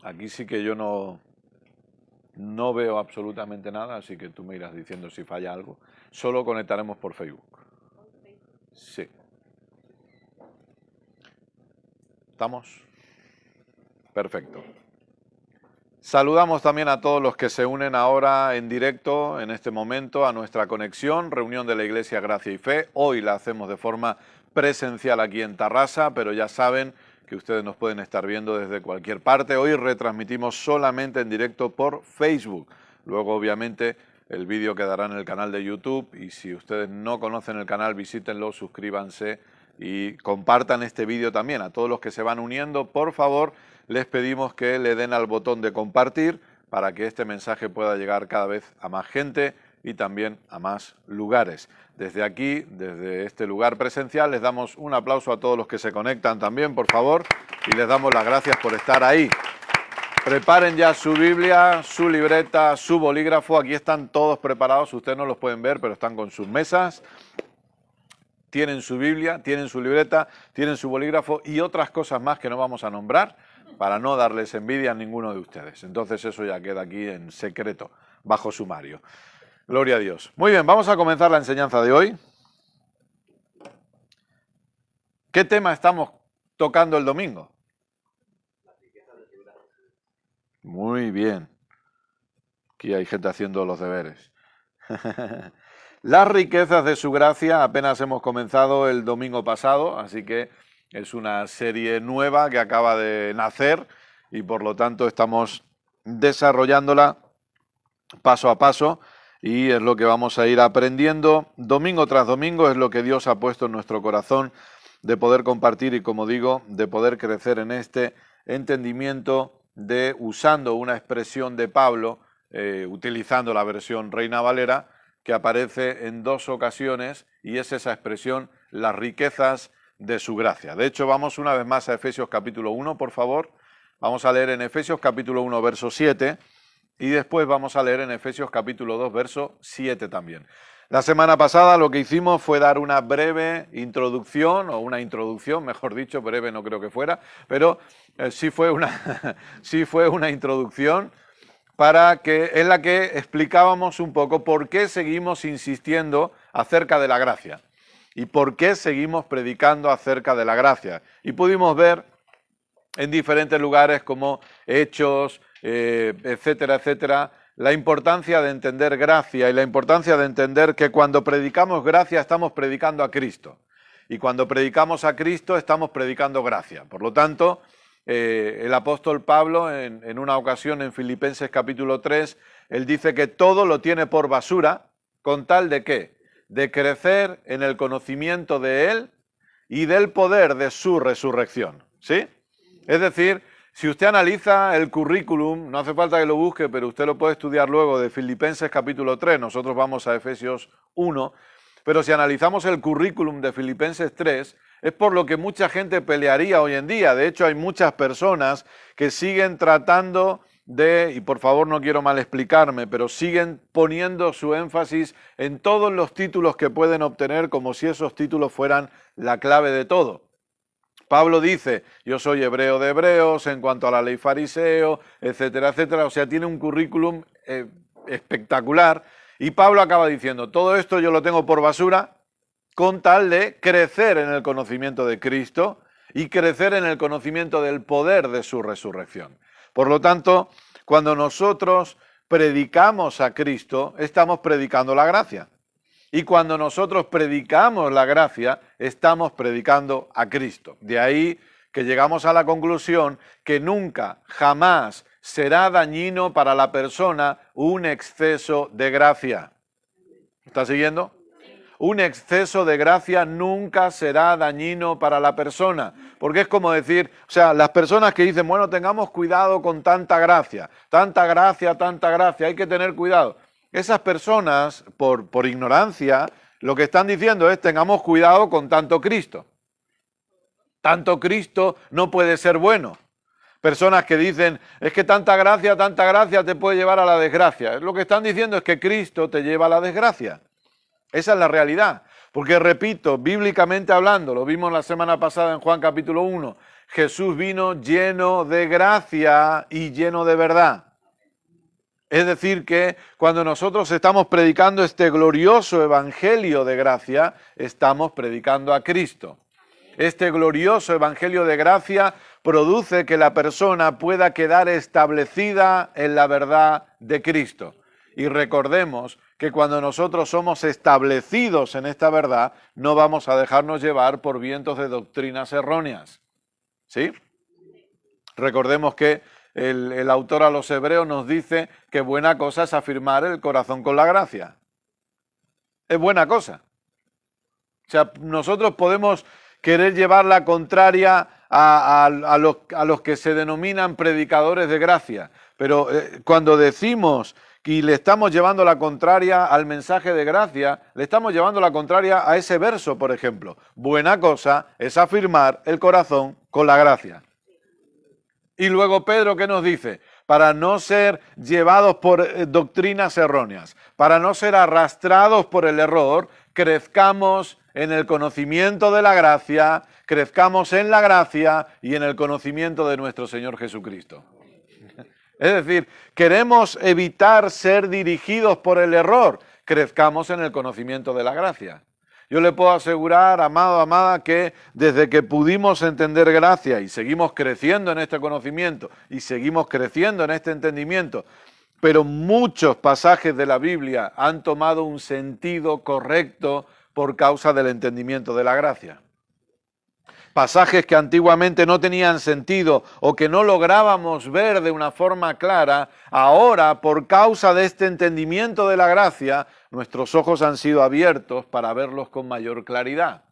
Aquí sí que yo no veo absolutamente nada, así que tú me irás diciendo si falla algo. Solo conectaremos por Facebook. Sí. ¿Estamos? Perfecto. Saludamos también a todos los que se unen ahora en directo, en este momento, a nuestra conexión, reunión de la Iglesia Gracia y Fe. Hoy la hacemos de forma presencial aquí en Tarrasa, pero ya saben que ustedes nos pueden estar viendo desde cualquier parte. Hoy retransmitimos solamente en directo por Facebook. Luego, obviamente, el vídeo quedará en el canal de YouTube y si ustedes no conocen el canal, visítenlo, suscríbanse y compartan este vídeo también. A todos los que se van uniendo, por favor, les pedimos que le den al botón de compartir para que este mensaje pueda llegar cada vez a más gente y también a más lugares. Desde aquí, desde este lugar presencial, les damos un aplauso a todos los que se conectan también, por favor, y les damos las gracias por estar ahí. Preparen ya su Biblia, su libreta, su bolígrafo. Aquí están todos preparados. Ustedes no los pueden ver, pero están con sus mesas. Tienen su Biblia, tienen su libreta, tienen su bolígrafo y otras cosas más que no vamos a nombrar para no darles envidia a ninguno de ustedes. Entonces eso ya queda aquí en secreto, bajo sumario. Gloria a Dios. Muy bien, vamos a comenzar la enseñanza de hoy. ¿Qué tema estamos tocando el domingo? Muy bien. Aquí hay gente haciendo los deberes. Las riquezas de su gracia, apenas hemos comenzado el domingo pasado, así que es una serie nueva que acaba de nacer y por lo tanto estamos desarrollándola paso a paso y es lo que vamos a ir aprendiendo domingo tras domingo, es lo que Dios ha puesto en nuestro corazón de poder compartir y, como digo, de poder crecer en este entendimiento de, usando una expresión de Pablo, utilizando la versión Reina Valera, que aparece en dos ocasiones y es esa expresión, las riquezas de su gracia. De hecho, vamos una vez más a Efesios capítulo 1, por favor. Vamos a leer en Efesios capítulo 1, verso 7 y después vamos a leer en Efesios capítulo 2, verso 7 también. La semana pasada lo que hicimos fue dar una breve introducción, o una introducción, mejor dicho, breve no creo que fuera, pero sí fue una introducción en la que explicábamos un poco por qué seguimos insistiendo acerca de la gracia y por qué seguimos predicando acerca de la gracia. Y pudimos ver en diferentes lugares como Hechos, etcétera, etcétera, la importancia de entender gracia y la importancia de entender que cuando predicamos gracia estamos predicando a Cristo. Y cuando predicamos a Cristo estamos predicando gracia. Por lo tanto, el apóstol Pablo en una ocasión en Filipenses capítulo 3, él dice que todo lo tiene por basura, con tal de ¿qué? De crecer en el conocimiento de Él y del poder de su resurrección, ¿sí? Es decir, si usted analiza el currículum, no hace falta que lo busque, pero usted lo puede estudiar luego de Filipenses capítulo 3, nosotros vamos a Efesios 1, pero si analizamos el currículum de Filipenses 3, es por lo que mucha gente pelearía hoy en día. De hecho, hay muchas personas que siguen tratando de, y por favor no quiero mal explicarme, pero siguen poniendo su énfasis en todos los títulos que pueden obtener como si esos títulos fueran la clave de todo. Pablo dice, yo soy hebreo de hebreos, en cuanto a la ley fariseo, etcétera, etcétera. O sea, tiene un currículum espectacular. Y Pablo acaba diciendo, todo esto yo lo tengo por basura con tal de crecer en el conocimiento de Cristo y crecer en el conocimiento del poder de su resurrección. Por lo tanto, cuando nosotros predicamos a Cristo, estamos predicando la gracia. Y cuando nosotros predicamos la gracia, estamos predicando a Cristo. De ahí que llegamos a la conclusión que nunca, jamás será dañino para la persona un exceso de gracia. ¿Está siguiendo? Un exceso de gracia nunca será dañino para la persona, porque es como decir, o sea, las personas que dicen, bueno, tengamos cuidado con tanta gracia, hay que tener cuidado. Esas personas, por ignorancia, lo que están diciendo es, tengamos cuidado con tanto Cristo. Tanto Cristo no puede ser bueno. Personas que dicen, es que tanta gracia te puede llevar a la desgracia. Lo que están diciendo es que Cristo te lleva a la desgracia. Esa es la realidad. Porque repito, bíblicamente hablando, lo vimos la semana pasada en Juan capítulo 1, Jesús vino lleno de gracia y lleno de verdad. Es decir que cuando nosotros estamos predicando este glorioso evangelio de gracia, estamos predicando a Cristo. Este glorioso evangelio de gracia produce que la persona pueda quedar establecida en la verdad de Cristo. Y recordemos que cuando nosotros somos establecidos en esta verdad, no vamos a dejarnos llevar por vientos de doctrinas erróneas. ¿Sí? Recordemos que el autor a los Hebreos nos dice que buena cosa es afirmar el corazón con la gracia. Es buena cosa. O sea, nosotros podemos querer llevar la contraria a los que se denominan predicadores de gracia, pero cuando decimos y le estamos llevando la contraria al mensaje de gracia, le estamos llevando la contraria a ese verso, por ejemplo. Buena cosa es afirmar el corazón con la gracia. Y luego Pedro, ¿qué nos dice? Para no ser llevados por doctrinas erróneas, para no ser arrastrados por el error, crezcamos en el conocimiento de la gracia, crezcamos en la gracia y en el conocimiento de nuestro Señor Jesucristo. Es decir, queremos evitar ser dirigidos por el error, crezcamos en el conocimiento de la gracia. Yo le puedo asegurar, amado, amada, que desde que pudimos entender gracia y seguimos creciendo en este conocimiento y seguimos creciendo en este entendimiento, pero muchos pasajes de la Biblia han tomado un sentido correcto por causa del entendimiento de la gracia. Pasajes que antiguamente no tenían sentido o que no lográbamos ver de una forma clara, ahora por causa de este entendimiento de la gracia, nuestros ojos han sido abiertos para verlos con mayor claridad.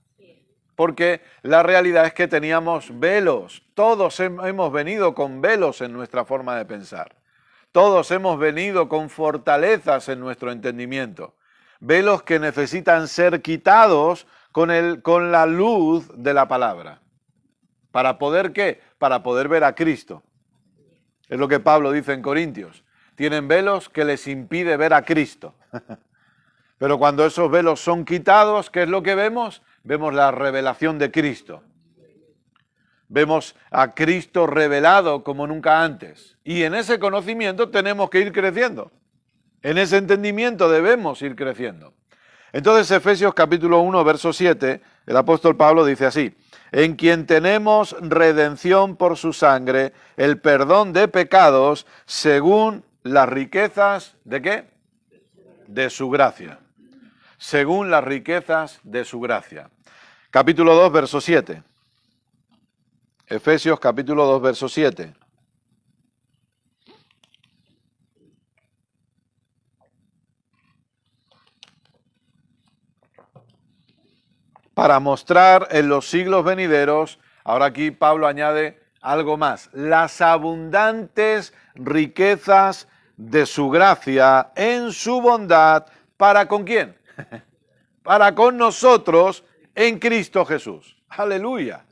Porque la realidad es que teníamos velos, todos hemos venido con velos en nuestra forma de pensar. Todos hemos venido con fortalezas en nuestro entendimiento. Velos que necesitan ser quitados con la luz de la palabra. ¿Para poder qué? Para poder ver a Cristo. Es lo que Pablo dice en Corintios. Tienen velos que les impide ver a Cristo. Pero cuando esos velos son quitados, ¿qué es lo que vemos? Vemos la revelación de Cristo. Vemos a Cristo revelado como nunca antes. Y en ese conocimiento tenemos que ir creciendo. En ese entendimiento debemos ir creciendo. Entonces, Efesios capítulo 1, verso 7, el apóstol Pablo dice así: en quien tenemos redención por su sangre, el perdón de pecados, según las riquezas, ¿de qué? De su gracia. Según las riquezas de su gracia. Capítulo 2, verso 7. Efesios capítulo 2, verso 7. Para mostrar en los siglos venideros, ahora aquí Pablo añade algo más, las abundantes riquezas de su gracia en su bondad, ¿para con quién? Para con nosotros en Cristo Jesús. Aleluya.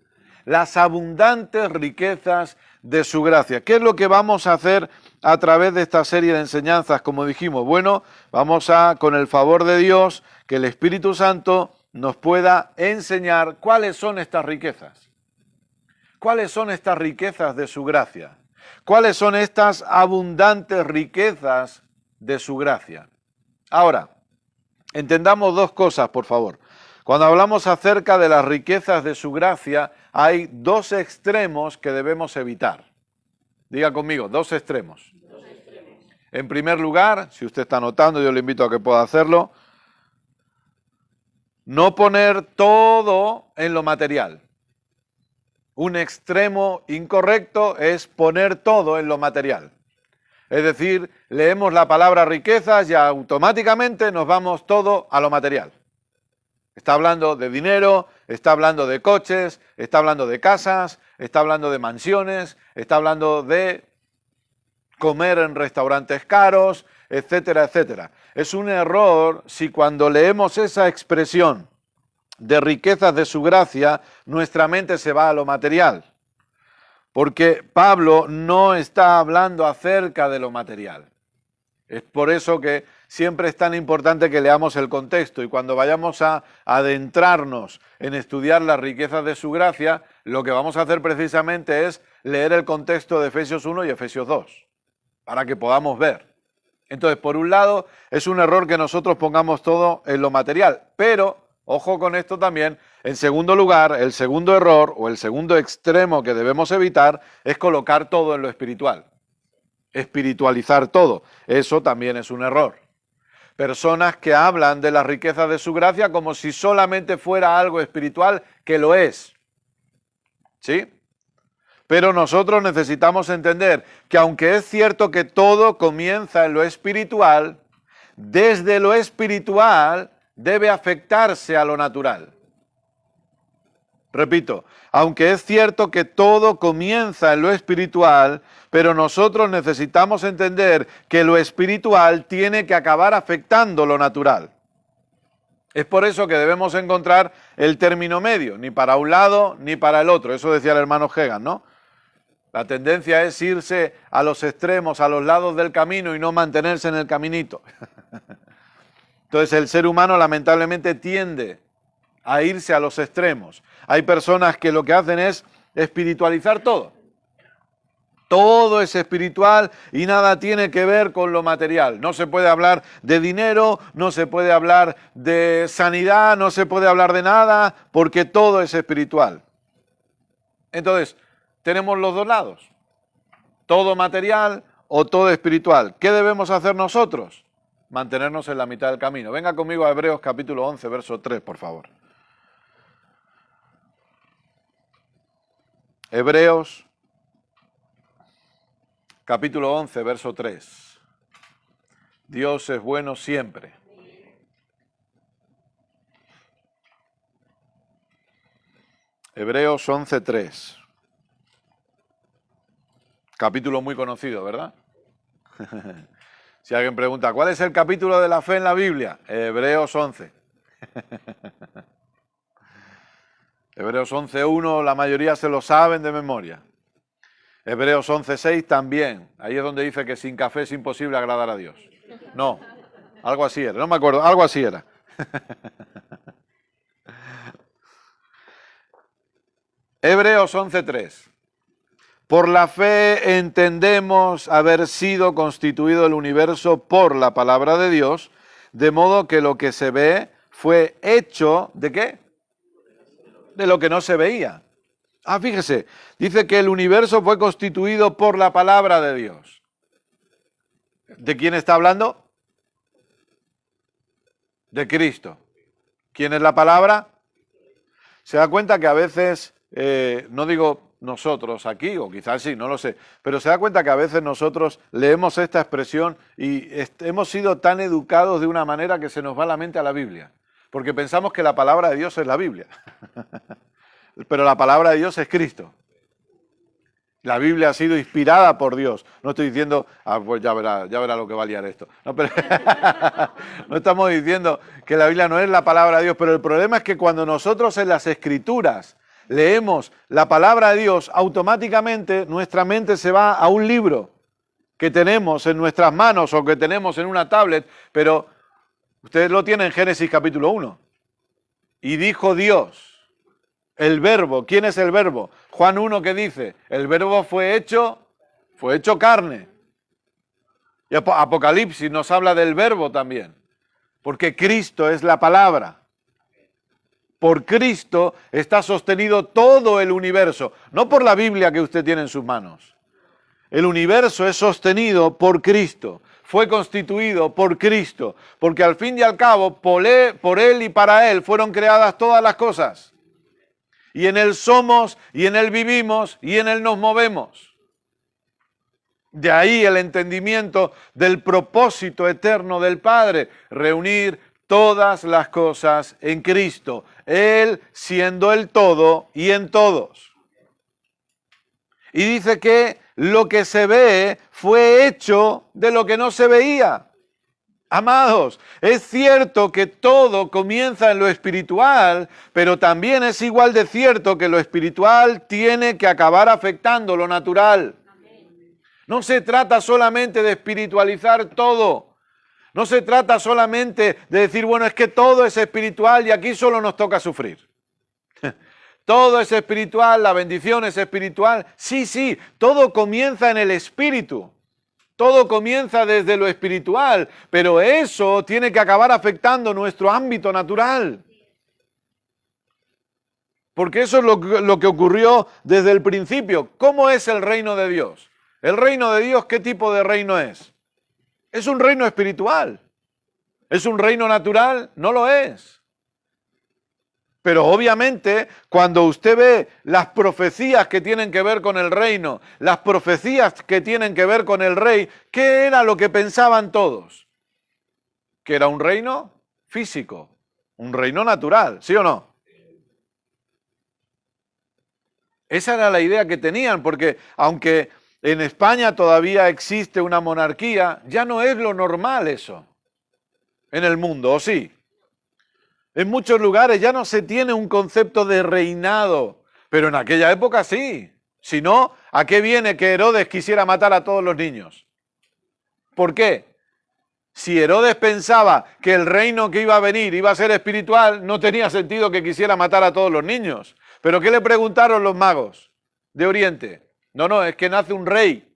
Las abundantes riquezas de su gracia. ¿Qué es lo que vamos a hacer a través de esta serie de enseñanzas? Como dijimos, bueno, vamos a, con el favor de Dios, que el Espíritu Santo nos pueda enseñar cuáles son estas riquezas. ¿Cuáles son estas riquezas de su gracia? ¿Cuáles son estas abundantes riquezas de su gracia? Ahora, entendamos dos cosas, por favor. Cuando hablamos acerca de las riquezas de su gracia, hay dos extremos que debemos evitar. Diga conmigo, dos extremos. En primer lugar, si usted está anotando, yo le invito a que pueda hacerlo, no poner todo en lo material. Un extremo incorrecto es poner todo en lo material. Es decir, leemos la palabra riquezas y automáticamente nos vamos todo a lo material. Está hablando de dinero, está hablando de coches, está hablando de casas, está hablando de mansiones, está hablando de comer en restaurantes caros, etcétera, etcétera. Es un error si cuando leemos esa expresión de riquezas de su gracia, nuestra mente se va a lo material. Porque Pablo no está hablando acerca de lo material. Es por eso que siempre es tan importante que leamos el contexto y cuando vayamos a adentrarnos en estudiar las riquezas de su gracia, lo que vamos a hacer precisamente es leer el contexto de Efesios 1 y Efesios 2, para que podamos ver. Entonces, por un lado, es un error que nosotros pongamos todo en lo material, pero, ojo con esto también, en segundo lugar, el segundo error o el segundo extremo que debemos evitar es colocar todo en lo espiritual. Espiritualizar todo. Eso también es un error. Personas que hablan de las riquezas de su gracia como si solamente fuera algo espiritual, que lo es. ¿Sí? Pero nosotros necesitamos entender que aunque es cierto que todo comienza en lo espiritual, desde lo espiritual debe afectarse a lo natural. Repito, aunque es cierto que todo comienza en lo espiritual, pero nosotros necesitamos entender que lo espiritual tiene que acabar afectando lo natural. Es por eso que debemos encontrar el término medio, ni para un lado ni para el otro. Eso decía el hermano Hegan, ¿no? La tendencia es irse a los extremos, a los lados del camino y no mantenerse en el caminito. Entonces el ser humano lamentablemente tiende a irse a los extremos. Hay personas que lo que hacen es espiritualizar todo. Todo es espiritual y nada tiene que ver con lo material. No se puede hablar de dinero, no se puede hablar de sanidad, no se puede hablar de nada, porque todo es espiritual. Entonces, tenemos los dos lados. Todo material o todo espiritual. ¿Qué debemos hacer nosotros? Mantenernos en la mitad del camino. Venga conmigo a Hebreos capítulo 11, verso 3, por favor. Hebreos capítulo 11, verso 3. Dios es bueno siempre. Hebreos 11, 3. Capítulo muy conocido, ¿verdad? Si alguien pregunta, ¿cuál es el capítulo de la fe en la Biblia? Hebreos 11. Hebreos 11.1, la mayoría se lo saben de memoria. Hebreos 11.6 también. Ahí es donde dice que sin café es imposible agradar a Dios. No, algo así era, no me acuerdo, algo así era. Hebreos 11.3. Por la fe entendemos haber sido constituido el universo por la palabra de Dios, de modo que lo que se ve fue hecho, ¿de qué? De lo que no se veía. Fíjese, dice que el universo fue constituido por la palabra de Dios. ¿De quién está hablando? De Cristo. ¿Quién es la palabra? Se da cuenta que a veces, no digo nosotros aquí, o quizás sí, no lo sé, pero se da cuenta que a veces nosotros leemos esta expresión y hemos sido tan educados de una manera que se nos va la mente a la Biblia, porque pensamos que la palabra de Dios es la Biblia, pero la palabra de Dios es Cristo. La Biblia ha sido inspirada por Dios. No estoy diciendo, pues ya verá lo que va a liar esto. No, pero no estamos diciendo que la Biblia no es la palabra de Dios, pero el problema es que cuando nosotros en las Escrituras leemos la palabra de Dios, automáticamente nuestra mente se va a un libro que tenemos en nuestras manos o que tenemos en una tablet, pero ustedes lo tienen en Génesis capítulo 1. Y dijo Dios. El verbo, ¿quién es el verbo? Juan 1 que dice, el verbo fue hecho carne. Y Apocalipsis nos habla del verbo también, porque Cristo es la palabra. Por Cristo está sostenido todo el universo, no por la Biblia que usted tiene en sus manos. El universo es sostenido por Cristo, fue constituido por Cristo, porque al fin y al cabo, por Él y para Él fueron creadas todas las cosas. Y en Él somos, y en Él vivimos, y en Él nos movemos. De ahí el entendimiento del propósito eterno del Padre, reunir todas las cosas en Cristo, Él siendo el todo y en todos. Y dice que lo que se ve fue hecho de lo que no se veía. Amados, es cierto que todo comienza en lo espiritual, pero también es igual de cierto que lo espiritual tiene que acabar afectando lo natural. No se trata solamente de espiritualizar todo. No se trata solamente de decir, bueno, es que todo es espiritual y aquí solo nos toca sufrir. Todo es espiritual, la bendición es espiritual. Sí, sí, todo comienza en el espíritu. Todo comienza desde lo espiritual, pero eso tiene que acabar afectando nuestro ámbito natural. Porque eso es lo que ocurrió desde el principio. ¿Cómo es el reino de Dios? El reino de Dios, ¿qué tipo de reino es? Es un reino espiritual. ¿Es un reino natural? No lo es. Pero obviamente, cuando usted ve las profecías que tienen que ver con el reino, las profecías que tienen que ver con el rey, ¿qué era lo que pensaban todos? Que era un reino físico, un reino natural, ¿sí o no? Esa era la idea que tenían, porque aunque en España todavía existe una monarquía, ya no es lo normal eso en el mundo, ¿o sí? En muchos lugares ya no se tiene un concepto de reinado, pero en aquella época sí. Si no, ¿a qué viene que Herodes quisiera matar a todos los niños? ¿Por qué? Si Herodes pensaba que el reino que iba a venir iba a ser espiritual, no tenía sentido que quisiera matar a todos los niños. ¿Pero qué le preguntaron los magos de Oriente? No, es que nace un rey.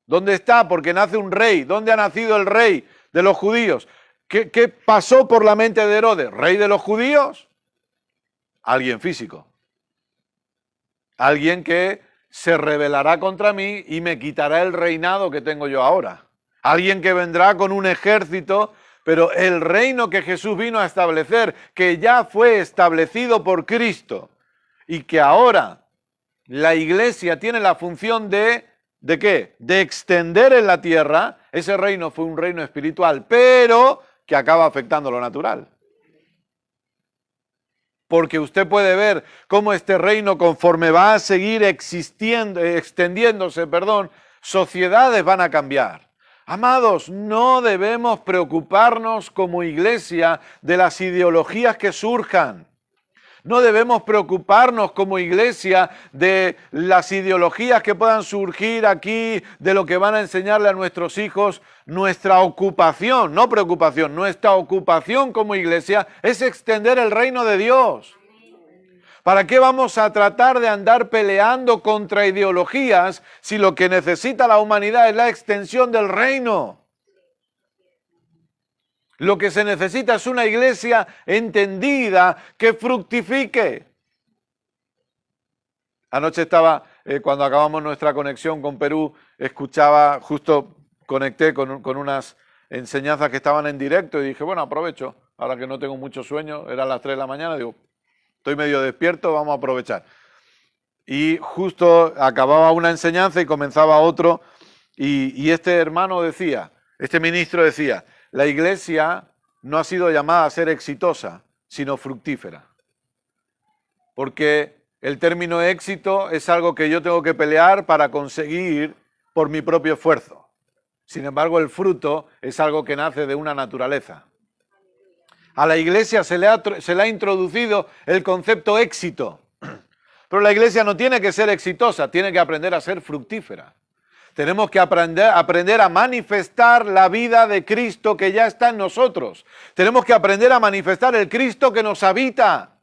¿Dónde está? Porque nace un rey. ¿Dónde ha nacido el rey de los judíos? ¿Qué pasó por la mente de Herodes? ¿Rey de los judíos? Alguien físico. Alguien que se rebelará contra mí y me quitará el reinado que tengo yo ahora. Alguien que vendrá con un ejército, pero el reino que Jesús vino a establecer, que ya fue establecido por Cristo y que ahora la iglesia tiene la función ¿de qué? De extender en la tierra. Ese reino fue un reino espiritual, pero que acaba afectando lo natural. Porque usted puede ver cómo este reino, conforme va a seguir extendiéndose, sociedades van a cambiar. Amados, no debemos preocuparnos como iglesia de las ideologías que surjan. No debemos preocuparnos como iglesia de las ideologías que puedan surgir aquí, de lo que van a enseñarle a nuestros hijos. Nuestra ocupación, no preocupación, nuestra ocupación como iglesia es extender el reino de Dios. ¿Para qué vamos a tratar de andar peleando contra ideologías si lo que necesita la humanidad es la extensión del reino? Lo que se necesita es una iglesia entendida que fructifique. Anoche estaba, cuando acabamos nuestra conexión con Perú, escuchaba, justo conecté con unas enseñanzas que estaban en directo y dije, bueno, aprovecho, ahora que no tengo mucho sueño, eran las 3 de la mañana, digo, estoy medio despierto, vamos a aprovechar. Y justo acababa una enseñanza y comenzaba otro, y este hermano decía, este ministro decía, la iglesia no ha sido llamada a ser exitosa, sino fructífera. Porque el término éxito es algo que yo tengo que pelear para conseguir por mi propio esfuerzo. Sin embargo, el fruto es algo que nace de una naturaleza. A la iglesia se le ha introducido el concepto éxito. Pero la iglesia no tiene que ser exitosa, tiene que aprender a ser fructífera. Tenemos que aprender a manifestar la vida de Cristo que ya está en nosotros. Tenemos que aprender a manifestar el Cristo que nos habita.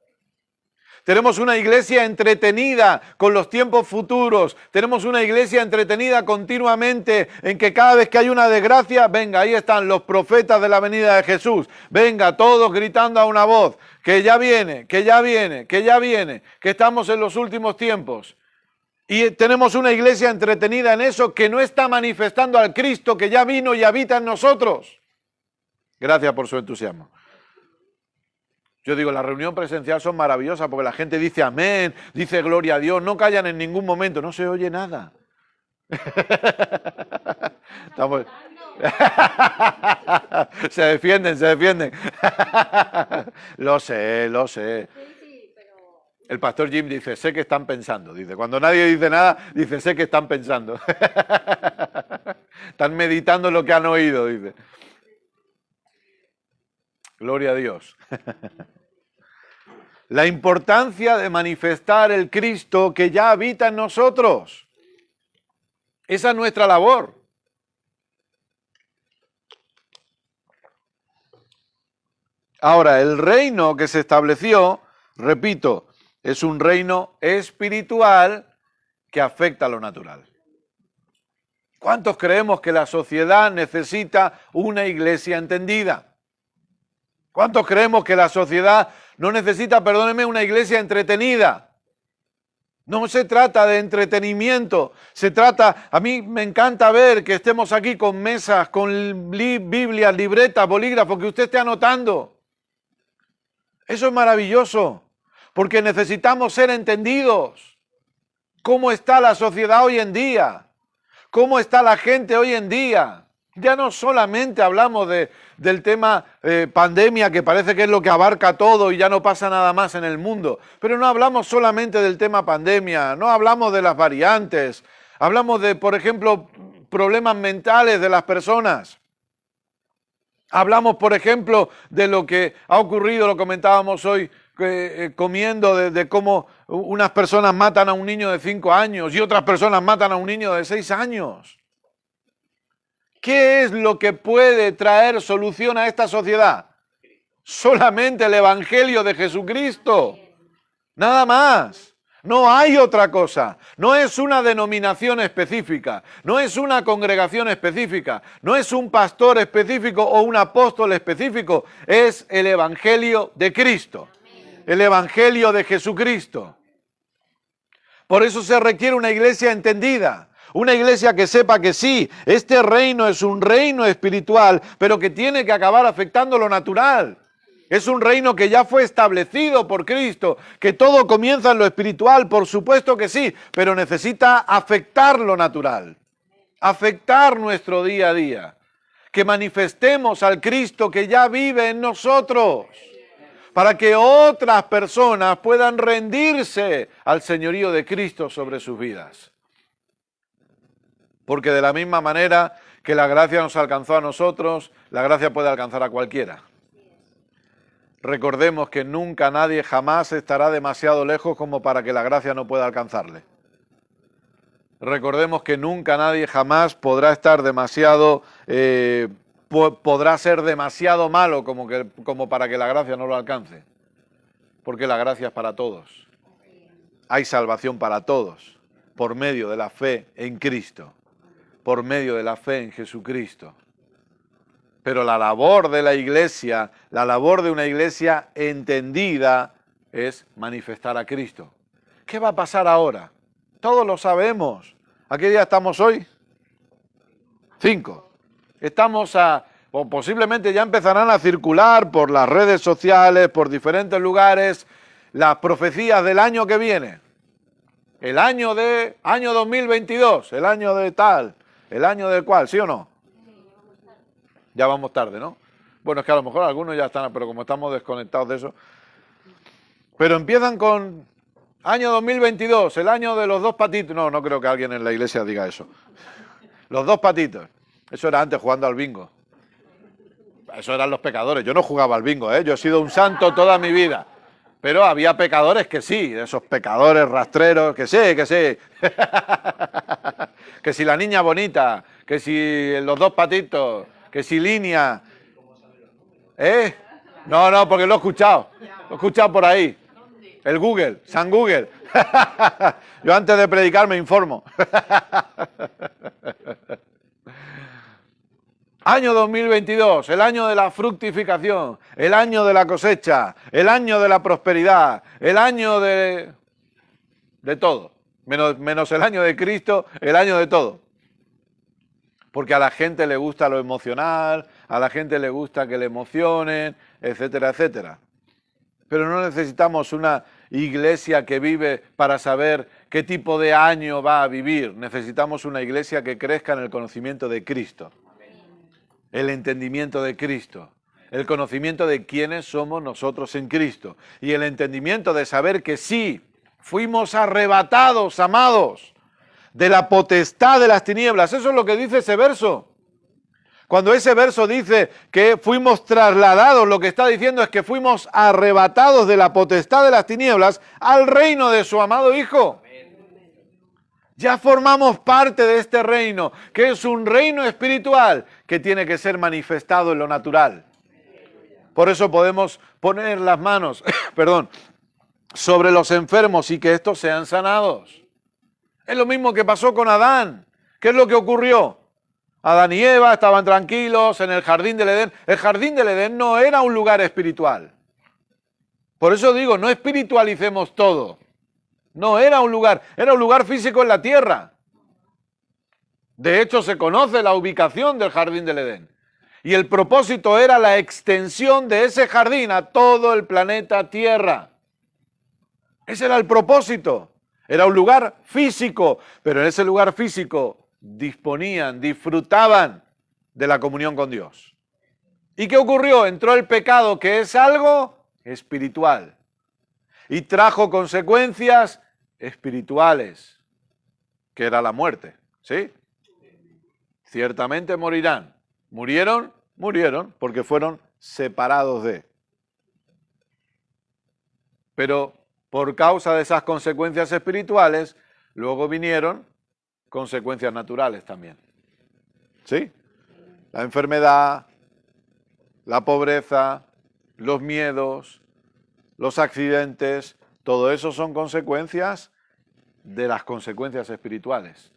Tenemos una iglesia entretenida con los tiempos futuros. Tenemos una iglesia entretenida continuamente en que cada vez que hay una desgracia, venga, ahí están los profetas de la venida de Jesús. Venga, todos gritando a una voz, que ya viene, que ya viene, que ya viene, que estamos en los últimos tiempos. Y tenemos una iglesia entretenida en eso que no está manifestando al Cristo que ya vino y habita en nosotros. Gracias por su entusiasmo. Yo digo, la reunión presencial son maravillosas porque la gente dice amén, dice gloria a Dios, no callan en ningún momento, no se oye nada. Estamos... se defienden. Lo sé. El pastor Jim dice, sé que están pensando. Dice, cuando nadie dice nada, dice, sé que están pensando. Están meditando lo que han oído, dice. Gloria a Dios. La importancia de manifestar el Cristo que ya habita en nosotros. Esa es nuestra labor. Ahora, el reino que se estableció, repito, es un reino espiritual que afecta a lo natural. ¿Cuántos creemos que la sociedad necesita una iglesia entendida? ¿Cuántos creemos que la sociedad no necesita, perdónenme, una iglesia entretenida? No se trata de entretenimiento, se trata, a mí me encanta ver que estemos aquí con mesas, con Biblias, libretas, bolígrafos, que usted esté anotando. Eso es maravilloso, porque necesitamos ser entendidos. ¿Cómo está la sociedad hoy en día? ¿Cómo está la gente hoy en día? Ya no solamente hablamos del tema pandemia, que parece que es lo que abarca todo y ya no pasa nada más en el mundo. Pero no hablamos solamente del tema pandemia, no hablamos de las variantes. Hablamos de, por ejemplo, problemas mentales de las personas. Hablamos, por ejemplo, de lo que ha ocurrido, lo comentábamos hoy, comiendo, de cómo unas personas matan a un niño de 5 años y otras personas matan a un niño de 6 años. ¿Qué es lo que puede traer solución a esta sociedad? Solamente el Evangelio de Jesucristo. Nada más. No hay otra cosa. No es una denominación específica. No es una congregación específica. No es un pastor específico o un apóstol específico. Es el Evangelio de Cristo. El Evangelio de Jesucristo. Por eso se requiere una iglesia entendida. Una iglesia que sepa que sí, este reino es un reino espiritual, pero que tiene que acabar afectando lo natural. Es un reino que ya fue establecido por Cristo, que todo comienza en lo espiritual, por supuesto que sí, pero necesita afectar lo natural, afectar nuestro día a día, que manifestemos al Cristo que ya vive en nosotros, para que otras personas puedan rendirse al señorío de Cristo sobre sus vidas. Porque de la misma manera que la gracia nos alcanzó a nosotros, la gracia puede alcanzar a cualquiera. Recordemos que nunca nadie jamás estará demasiado lejos como para que la gracia no pueda alcanzarle. Recordemos que nunca nadie jamás podrá estar demasiado, podrá ser demasiado malo como para que la gracia no lo alcance. Porque la gracia es para todos. Hay salvación para todos, por medio de la fe en Cristo. Por medio de la fe en Jesucristo. Pero la labor de la iglesia, la labor de una iglesia entendida es manifestar a Cristo. ¿Qué va a pasar ahora? Todos lo sabemos. ¿A qué día estamos hoy? 5. Estamos o posiblemente ya empezarán a circular por las redes sociales, por diferentes lugares, las profecías del año que viene. El año 2022, el año de tal. ¿El año del cual, sí o no? Ya vamos tarde, ¿no? Bueno, es que a lo mejor algunos ya están, pero como estamos desconectados de eso. Pero empiezan con año 2022, el año de los 2 patitos. No creo que alguien en la iglesia diga eso. Los 2 patitos. Eso era antes jugando al bingo. Eso eran los pecadores. Yo no jugaba al bingo, ¿eh? Yo he sido un santo toda mi vida. Pero había pecadores que sí, esos pecadores rastreros, que sí. Que si la niña bonita, que si los 2 patitos, que si línea. ¿Eh? No, porque lo he escuchado. Lo he escuchado por ahí. El Google, San Google. Yo antes de predicar me informo. Año 2022, el año de la fructificación, el año de la cosecha, el año de la prosperidad, el año de todo. Menos el año de Cristo, el año de todo. Porque a la gente le gusta lo emocional, a la gente le gusta que le emocionen, etcétera, etcétera. Pero no necesitamos una iglesia que vive para saber qué tipo de año va a vivir. Necesitamos una iglesia que crezca en el conocimiento de Cristo. El entendimiento de Cristo. El conocimiento de quiénes somos nosotros en Cristo. Y el entendimiento de saber que sí, fuimos arrebatados, amados, de la potestad de las tinieblas. Eso es lo que dice ese verso. Cuando ese verso dice que fuimos trasladados, lo que está diciendo es que fuimos arrebatados de la potestad de las tinieblas al reino de su amado Hijo. Ya formamos parte de este reino, que es un reino espiritual que tiene que ser manifestado en lo natural. Por eso podemos poner las manos, perdón, sobre los enfermos y que estos sean sanados. Es lo mismo que pasó con Adán. ¿Qué es lo que ocurrió? Adán y Eva estaban tranquilos en el jardín del Edén. El jardín del Edén no era un lugar espiritual. Por eso digo, no espiritualicemos todo. No era un lugar físico en la tierra. De hecho, se conoce la ubicación del jardín del Edén. Y el propósito era la extensión de ese jardín a todo el planeta Tierra. Ese era el propósito. Era un lugar físico, pero en ese lugar físico disfrutaban de la comunión con Dios. ¿Y qué ocurrió? Entró el pecado, que es algo espiritual. Y trajo consecuencias espirituales, que era la muerte, ¿sí? Ciertamente morirán. ¿Murieron? Murieron porque fueron separados de. Pero por causa de esas consecuencias espirituales, luego vinieron consecuencias naturales también. ¿Sí? La enfermedad, la pobreza, los miedos, los accidentes, todo eso son consecuencias de las consecuencias espirituales.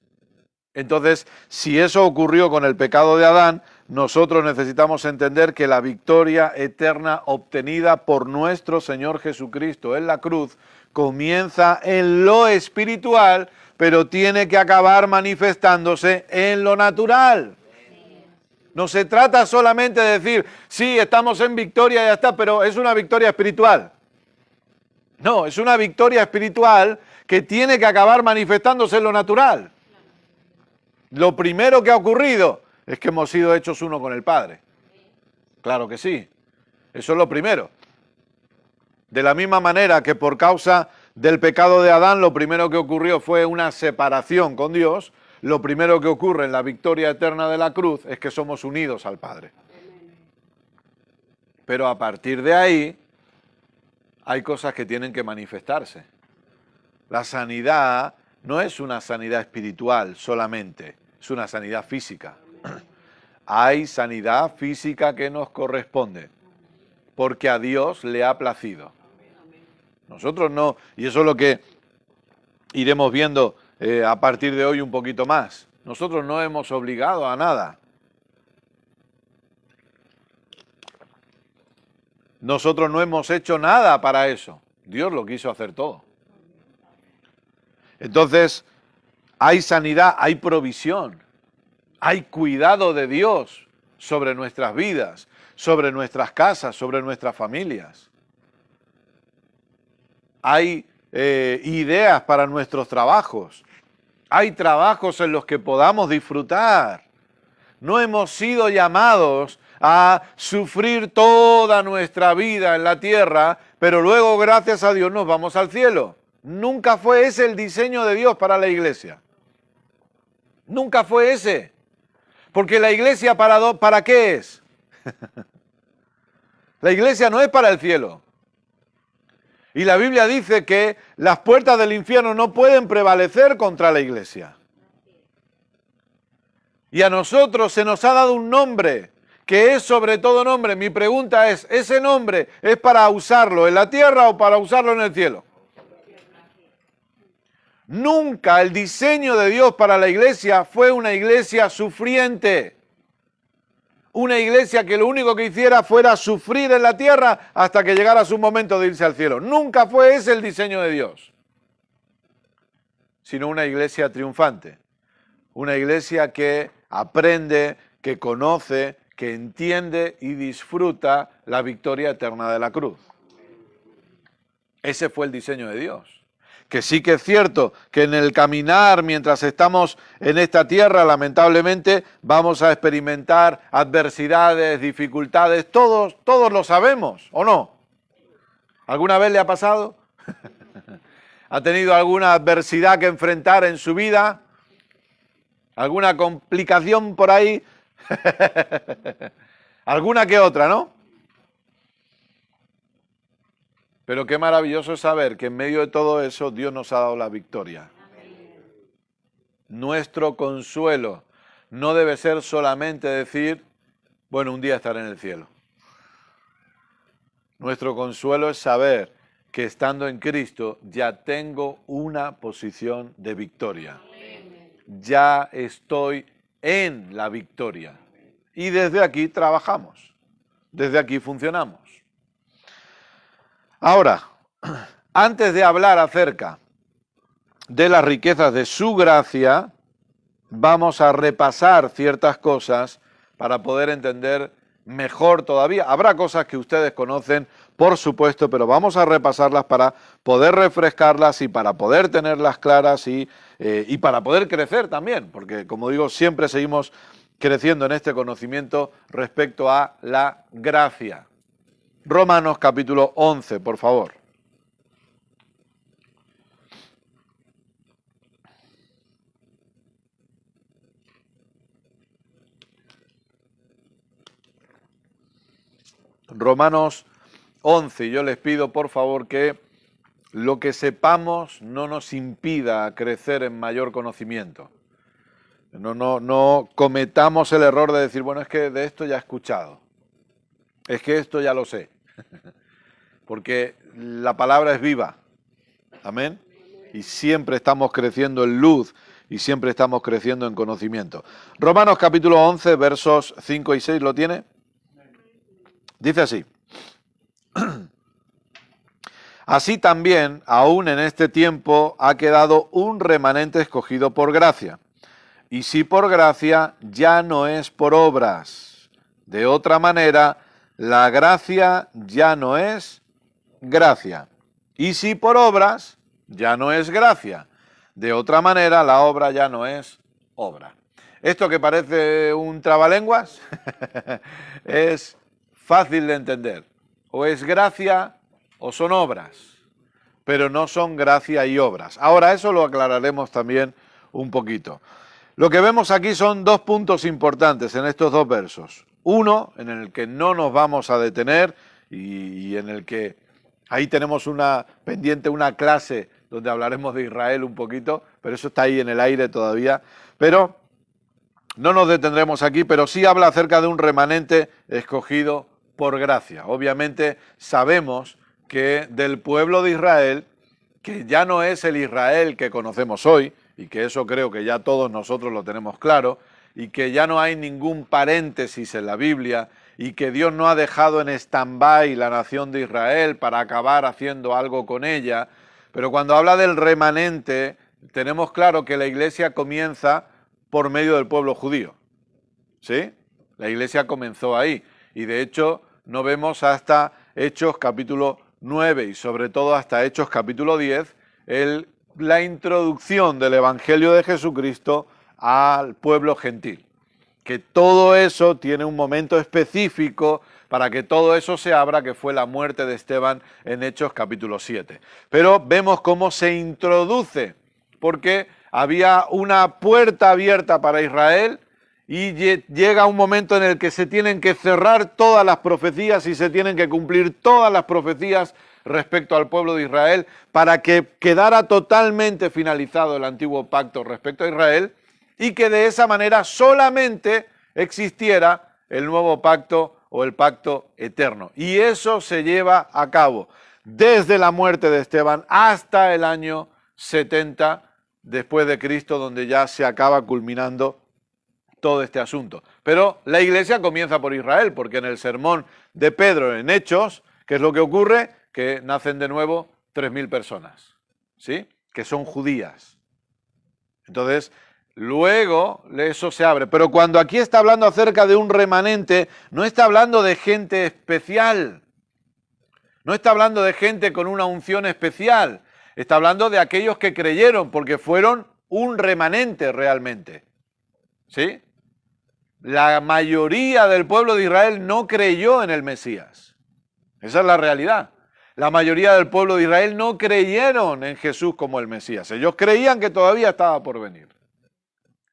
Entonces, si eso ocurrió con el pecado de Adán, nosotros necesitamos entender que la victoria eterna obtenida por nuestro Señor Jesucristo en la cruz comienza en lo espiritual, pero tiene que acabar manifestándose en lo natural. No se trata solamente de decir, sí, estamos en victoria y ya está, pero es una victoria espiritual. No, es una victoria espiritual que tiene que acabar manifestándose en lo natural. Lo primero que ha ocurrido es que hemos sido hechos uno con el Padre. Claro que sí. Eso es lo primero. De la misma manera que por causa del pecado de Adán, lo primero que ocurrió fue una separación con Dios, lo primero que ocurre en la victoria eterna de la cruz es que somos unidos al Padre. Pero a partir de ahí, hay cosas que tienen que manifestarse. La sanidad no es una sanidad espiritual solamente, es una sanidad física. Hay sanidad física que nos corresponde, porque a Dios le ha placido. Nosotros no, y eso es lo que iremos viendo a partir de hoy un poquito más. Nosotros no hemos obligado a nada. Nosotros no hemos hecho nada para eso. Dios lo quiso hacer todo. Entonces, hay sanidad, hay provisión, hay cuidado de Dios sobre nuestras vidas, sobre nuestras casas, sobre nuestras familias. Hay ideas para nuestros trabajos. Hay trabajos en los que podamos disfrutar. No hemos sido llamados a sufrir toda nuestra vida en la tierra, pero luego, gracias a Dios, nos vamos al cielo. Nunca fue ese el diseño de Dios para la iglesia. Nunca fue ese. Porque la iglesia, ¿para qué es? La iglesia no es para el cielo. Y la Biblia dice que las puertas del infierno no pueden prevalecer contra la iglesia. Y a nosotros se nos ha dado un nombre que es sobre todo nombre. Mi pregunta es, ¿ese nombre es para usarlo en la tierra o para usarlo en el cielo? Nunca el diseño de Dios para la iglesia fue una iglesia sufriente. Una iglesia que lo único que hiciera fuera sufrir en la tierra hasta que llegara su momento de irse al cielo. Nunca fue ese el diseño de Dios. Sino una iglesia triunfante. Una iglesia que aprende, que conoce, que entiende y disfruta la victoria eterna de la cruz. Ese fue el diseño de Dios. Que sí que es cierto que en el caminar, mientras estamos en esta tierra, lamentablemente vamos a experimentar adversidades, dificultades, todos lo sabemos, ¿o no? ¿Alguna vez le ha pasado? ¿Ha tenido alguna adversidad que enfrentar en su vida? ¿Alguna complicación por ahí? Alguna que otra, ¿no? Pero qué maravilloso es saber que en medio de todo eso Dios nos ha dado la victoria. Nuestro consuelo no debe ser solamente decir, bueno, un día estaré en el cielo. Nuestro consuelo es saber que estando en Cristo ya tengo una posición de victoria. Ya estoy en la victoria. Y desde aquí trabajamos. Desde aquí funcionamos. Ahora, antes de hablar acerca de las riquezas de su gracia, vamos a repasar ciertas cosas para poder entender mejor todavía. Habrá cosas que ustedes conocen, por supuesto, pero vamos a repasarlas para poder refrescarlas y para poder tenerlas claras y para poder crecer también, porque como digo, siempre seguimos creciendo en este conocimiento respecto a la gracia. Romanos capítulo 11, por favor. Romanos 11, yo les pido por favor que lo que sepamos no nos impida crecer en mayor conocimiento. No cometamos el error de decir, bueno, es que de esto ya he escuchado, es que esto ya lo sé, porque la palabra es viva, amén, y siempre estamos creciendo en luz y siempre estamos creciendo en conocimiento. Romanos capítulo 11, versos 5 y 6, ¿lo tiene? Dice así: así también, aún en este tiempo, ha quedado un remanente escogido por gracia. Y si por gracia, ya no es por obras. De otra manera, la gracia ya no es gracia. Y si por obras, ya no es gracia. De otra manera, la obra ya no es obra. Esto que parece un trabalenguas es fácil de entender. O es gracia o son obras, pero no son gracia y obras. Ahora, eso lo aclararemos también un poquito. Lo que vemos aquí son dos puntos importantes en estos dos versos. Uno, en el que no nos vamos a detener y en el que ahí tenemos una pendiente, una clase donde hablaremos de Israel un poquito, pero eso está ahí en el aire todavía. Pero no nos detendremos aquí, pero sí habla acerca de un remanente escogido por gracia. Obviamente sabemos que del pueblo de Israel, que ya no es el Israel que conocemos hoy, y que eso creo que ya todos nosotros lo tenemos claro, y que ya no hay ningún paréntesis en la Biblia, y que Dios no ha dejado en stand-by la nación de Israel para acabar haciendo algo con ella, pero cuando habla del remanente, tenemos claro que la iglesia comienza por medio del pueblo judío, ¿sí? La iglesia comenzó ahí, y de hecho no vemos hasta Hechos capítulo 9 y sobre todo hasta Hechos capítulo 10 la introducción del Evangelio de Jesucristo al pueblo gentil. Que todo eso tiene un momento específico para que todo eso se abra, que fue la muerte de Esteban en Hechos capítulo 7. Pero vemos cómo se introduce, porque había una puerta abierta para Israel y llega un momento en el que se tienen que cerrar todas las profecías y se tienen que cumplir todas las profecías respecto al pueblo de Israel para que quedara totalmente finalizado el antiguo pacto respecto a Israel y que de esa manera solamente existiera el nuevo pacto o el pacto eterno. Y eso se lleva a cabo desde la muerte de Esteban hasta el año 70 después de Cristo, donde ya se acaba culminando todo este asunto. Pero la iglesia comienza por Israel, porque en el sermón de Pedro en Hechos, ¿qué es lo que ocurre? Que nacen de nuevo 3.000 personas, ¿sí? Que son judías. Entonces, luego eso se abre. Pero cuando aquí está hablando acerca de un remanente, no está hablando de gente especial. No está hablando de gente con una unción especial. Está hablando de aquellos que creyeron, porque fueron un remanente realmente, ¿sí? La mayoría del pueblo de Israel no creyó en el Mesías. Esa es la realidad. La mayoría del pueblo de Israel no creyeron en Jesús como el Mesías. Ellos creían que todavía estaba por venir.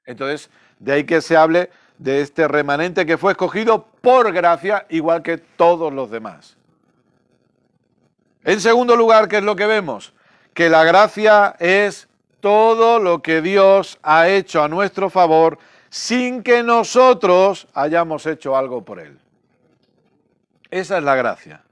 Entonces, de ahí que se hable de este remanente que fue escogido por gracia, igual que todos los demás. En segundo lugar, ¿qué es lo que vemos? Que la gracia es todo lo que Dios ha hecho a nuestro favor sin que nosotros hayamos hecho algo por Él. Esa es la gracia.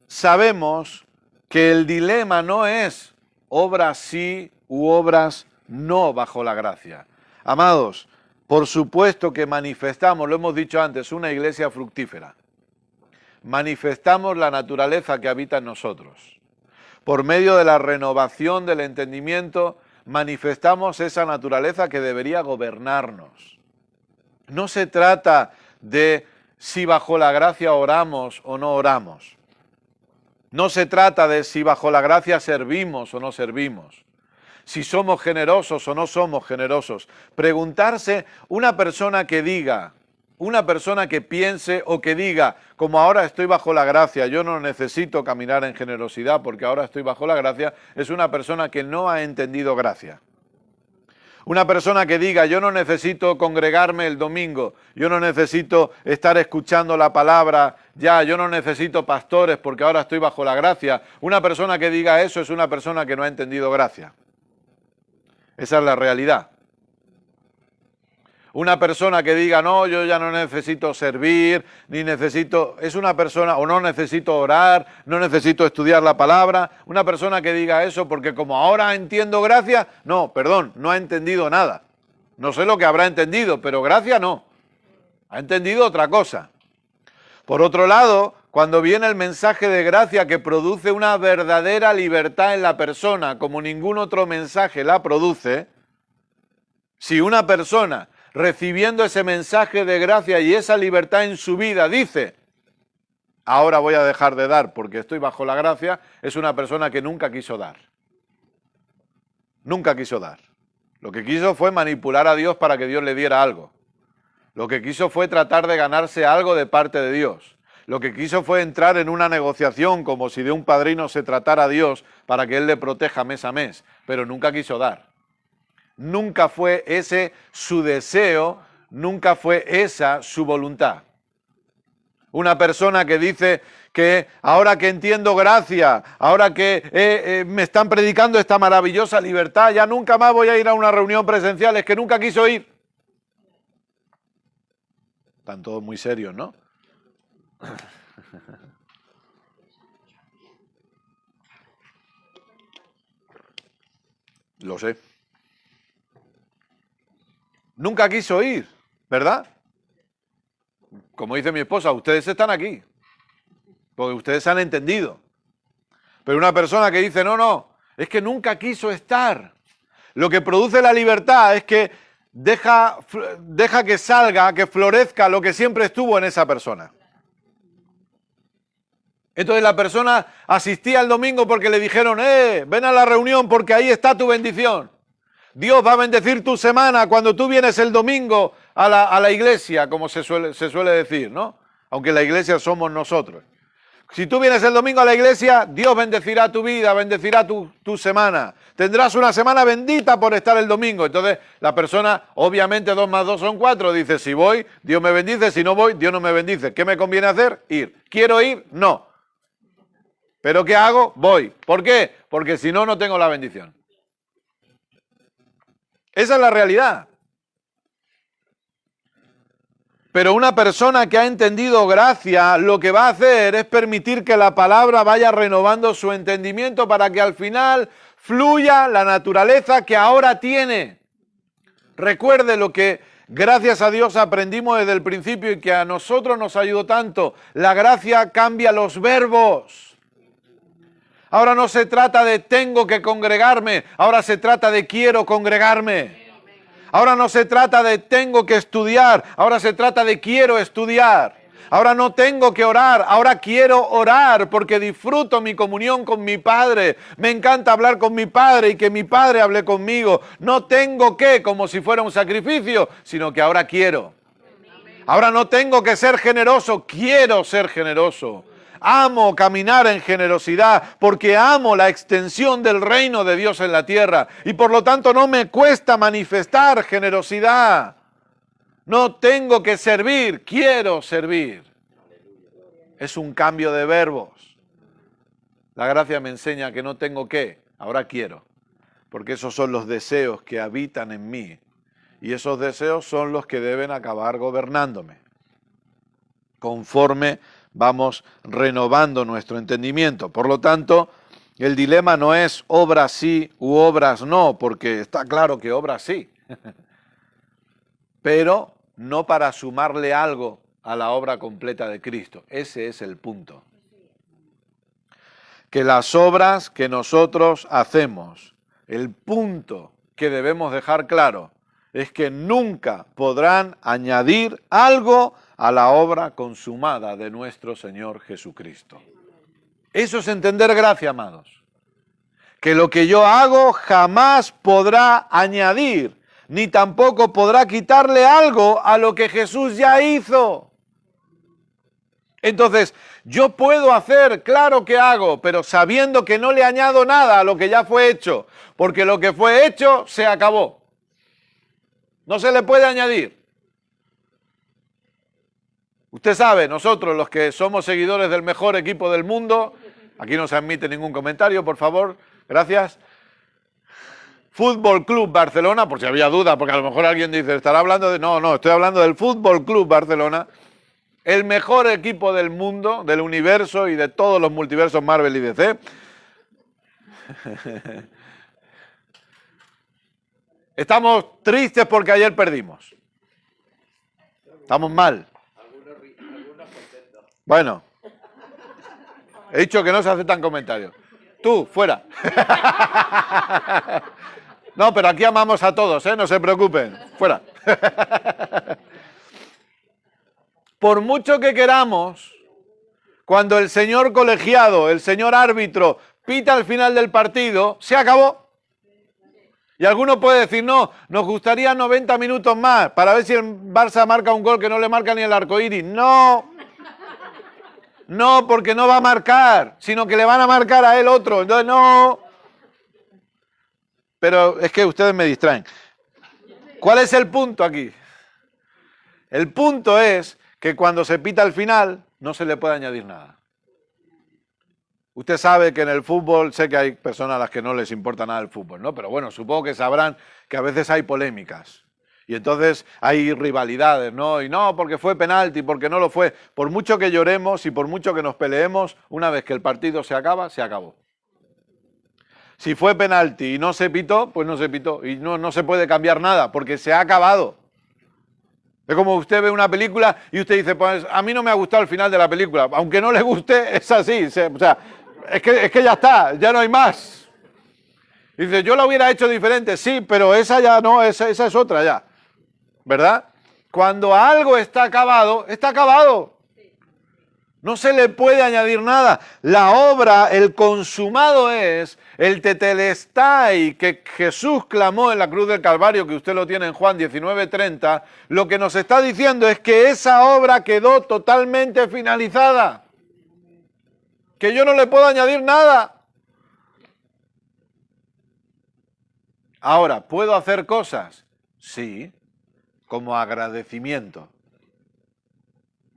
Sabemos que el dilema no es obras sí u obras no bajo la gracia. Amados, por supuesto que manifestamos, lo hemos dicho antes, una iglesia fructífera. Manifestamos la naturaleza que habita en nosotros. Por medio de la renovación del entendimiento, manifestamos esa naturaleza que debería gobernarnos. No se trata de si bajo la gracia oramos o no oramos. No se trata de si bajo la gracia servimos o no servimos. Si somos generosos o no somos generosos. Preguntarse, una persona que diga, una persona que piense o que diga, como ahora estoy bajo la gracia, yo no necesito caminar en generosidad porque ahora estoy bajo la gracia, es una persona que no ha entendido gracia. Una persona que diga, yo no necesito congregarme el domingo, yo no necesito estar escuchando la palabra ya, yo no necesito pastores porque ahora estoy bajo la gracia. Una persona que diga eso es una persona que no ha entendido gracia. Esa es la realidad. Una persona que diga, no, yo ya no necesito servir, ni necesito, es una persona, o no necesito orar, no necesito estudiar la palabra. Una persona que diga eso porque como ahora entiendo gracia, no, perdón, no ha entendido nada. No sé lo que habrá entendido, pero gracia no. Ha entendido otra cosa. Por otro lado, cuando viene el mensaje de gracia que produce una verdadera libertad en la persona, como ningún otro mensaje la produce, si una persona recibiendo ese mensaje de gracia y esa libertad en su vida dice, ahora voy a dejar de dar porque estoy bajo la gracia, es una persona que nunca quiso dar. Nunca quiso dar. Lo que quiso fue manipular a Dios para que Dios le diera algo. Lo que quiso fue tratar de ganarse algo de parte de Dios. Lo que quiso fue entrar en una negociación como si de un padrino se tratara a Dios para que Él le proteja mes a mes, pero nunca quiso dar. Nunca fue ese su deseo, nunca fue esa su voluntad. Una persona que dice que ahora que entiendo gracia, ahora que me están predicando esta maravillosa libertad, ya nunca más voy a ir a una reunión presencial, es que nunca quiso ir. Están todos muy serios, ¿no? Lo sé. Nunca quiso ir, ¿verdad? Como dice mi esposa, ustedes están aquí, porque ustedes han entendido. Pero una persona que dice, no, es que nunca quiso estar. Lo que produce la libertad es que deja que salga, que florezca lo que siempre estuvo en esa persona. Entonces la persona asistía el domingo porque le dijeron, ven a la reunión porque ahí está tu bendición. Dios va a bendecir tu semana cuando tú vienes el domingo a la iglesia, como se suele decir, ¿no? Aunque la iglesia somos nosotros. Si tú vienes el domingo a la iglesia, Dios bendecirá tu vida, bendecirá tu semana. Tendrás una semana bendita por estar el domingo. Entonces la persona, obviamente 2 más 2 son 4, dice, si voy, Dios me bendice, si no voy, Dios no me bendice. ¿Qué me conviene hacer? Ir. ¿Quiero ir? No. ¿Pero qué hago? Voy. ¿Por qué? Porque si no, no tengo la bendición. Esa es la realidad. Pero una persona que ha entendido gracia, lo que va a hacer es permitir que la palabra vaya renovando su entendimiento para que al final fluya la naturaleza que ahora tiene. Recuerde lo que gracias a Dios aprendimos desde el principio y que a nosotros nos ayudó tanto. La gracia cambia los verbos. Ahora no se trata de tengo que congregarme, ahora se trata de quiero congregarme. Ahora no se trata de tengo que estudiar, ahora se trata de quiero estudiar. Ahora no tengo que orar, ahora quiero orar porque disfruto mi comunión con mi Padre. Me encanta hablar con mi Padre y que mi Padre hable conmigo. No tengo que, como si fuera un sacrificio, sino que ahora quiero. Ahora no tengo que ser generoso, quiero ser generoso. Amo caminar en generosidad porque amo la extensión del reino de Dios en la tierra y por lo tanto no me cuesta manifestar generosidad. No tengo que servir, quiero servir. Es un cambio de verbos. La gracia me enseña que no tengo que, ahora quiero, porque esos son los deseos que habitan en mí. Y esos deseos son los que deben acabar gobernándome. Conforme vamos renovando nuestro entendimiento. Por lo tanto, el dilema no es obras sí u obras no, porque está claro que obras sí. Pero no para sumarle algo a la obra completa de Cristo. Ese es el punto. Que las obras que nosotros hacemos, el punto que debemos dejar claro, es que nunca podrán añadir algo a la obra consumada de nuestro Señor Jesucristo. Eso es entender gracia, amados. Que lo que yo hago jamás podrá añadir, ni tampoco podrá quitarle algo a lo que Jesús ya hizo. Entonces, yo puedo hacer, claro que hago, pero sabiendo que no le añado nada a lo que ya fue hecho, porque lo que fue hecho se acabó. No se le puede añadir. Usted sabe, nosotros los que somos seguidores del mejor equipo del mundo, aquí no se admite ningún comentario, por favor, gracias. Fútbol Club Barcelona, por si había duda, porque a lo mejor alguien dice, estará hablando de... No, estoy hablando del Fútbol Club Barcelona, el mejor equipo del mundo, del universo y de todos los multiversos Marvel y DC. Estamos tristes porque ayer perdimos. Estamos mal. Bueno, he dicho que no se aceptan comentarios. Tú, fuera. No, pero aquí amamos a todos, no se preocupen. Fuera. Por mucho que queramos, cuando el señor colegiado, el señor árbitro, pita al final del partido, se acabó. Y alguno puede decir, no, nos gustaría 90 minutos más para ver si el Barça marca un gol que no le marca ni el arcoíris. No, porque no va a marcar, sino que le van a marcar a él otro. Entonces, no. Pero es que ustedes me distraen. ¿Cuál es el punto aquí? El punto es que cuando se pita al final, no se le puede añadir nada. Usted sabe que en el fútbol, sé que hay personas a las que no les importa nada el fútbol, ¿no? Pero bueno, supongo que sabrán que a veces hay polémicas. Y entonces hay rivalidades, ¿no? Y no, porque fue penalti, porque no lo fue. Por mucho que lloremos y por mucho que nos peleemos, una vez que el partido se acaba, se acabó. Si fue penalti y no se pitó, pues no se pitó. Y no se puede cambiar nada, porque se ha acabado. Es como usted ve una película y usted dice, pues a mí no me ha gustado el final de la película. Aunque no le guste, es así. O sea, es que ya está, ya no hay más. Y dice, yo lo hubiera hecho diferente. Sí, pero esa ya no, esa es otra ya. ¿Verdad? Cuando algo está acabado, está acabado. No se le puede añadir nada. La obra, el consumado es el tetelestai que Jesús clamó en la cruz del Calvario, que usted lo tiene en Juan 19:30. Lo que nos está diciendo es que esa obra quedó totalmente finalizada. Que yo no le puedo añadir nada. Ahora, ¿puedo hacer cosas? Sí, como agradecimiento.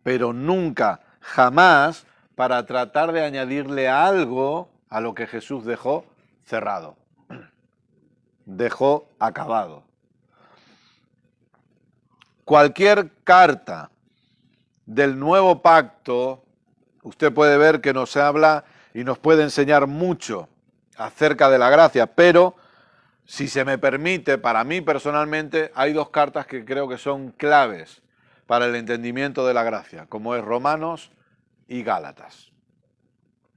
Pero nunca, jamás para tratar de añadirle algo a lo que Jesús dejó cerrado. Dejó acabado. Cualquier carta del nuevo pacto, usted puede ver que nos habla y nos puede enseñar mucho acerca de la gracia, pero si se me permite, para mí personalmente, hay dos cartas que creo que son claves para el entendimiento de la gracia, como es Romanos y Gálatas.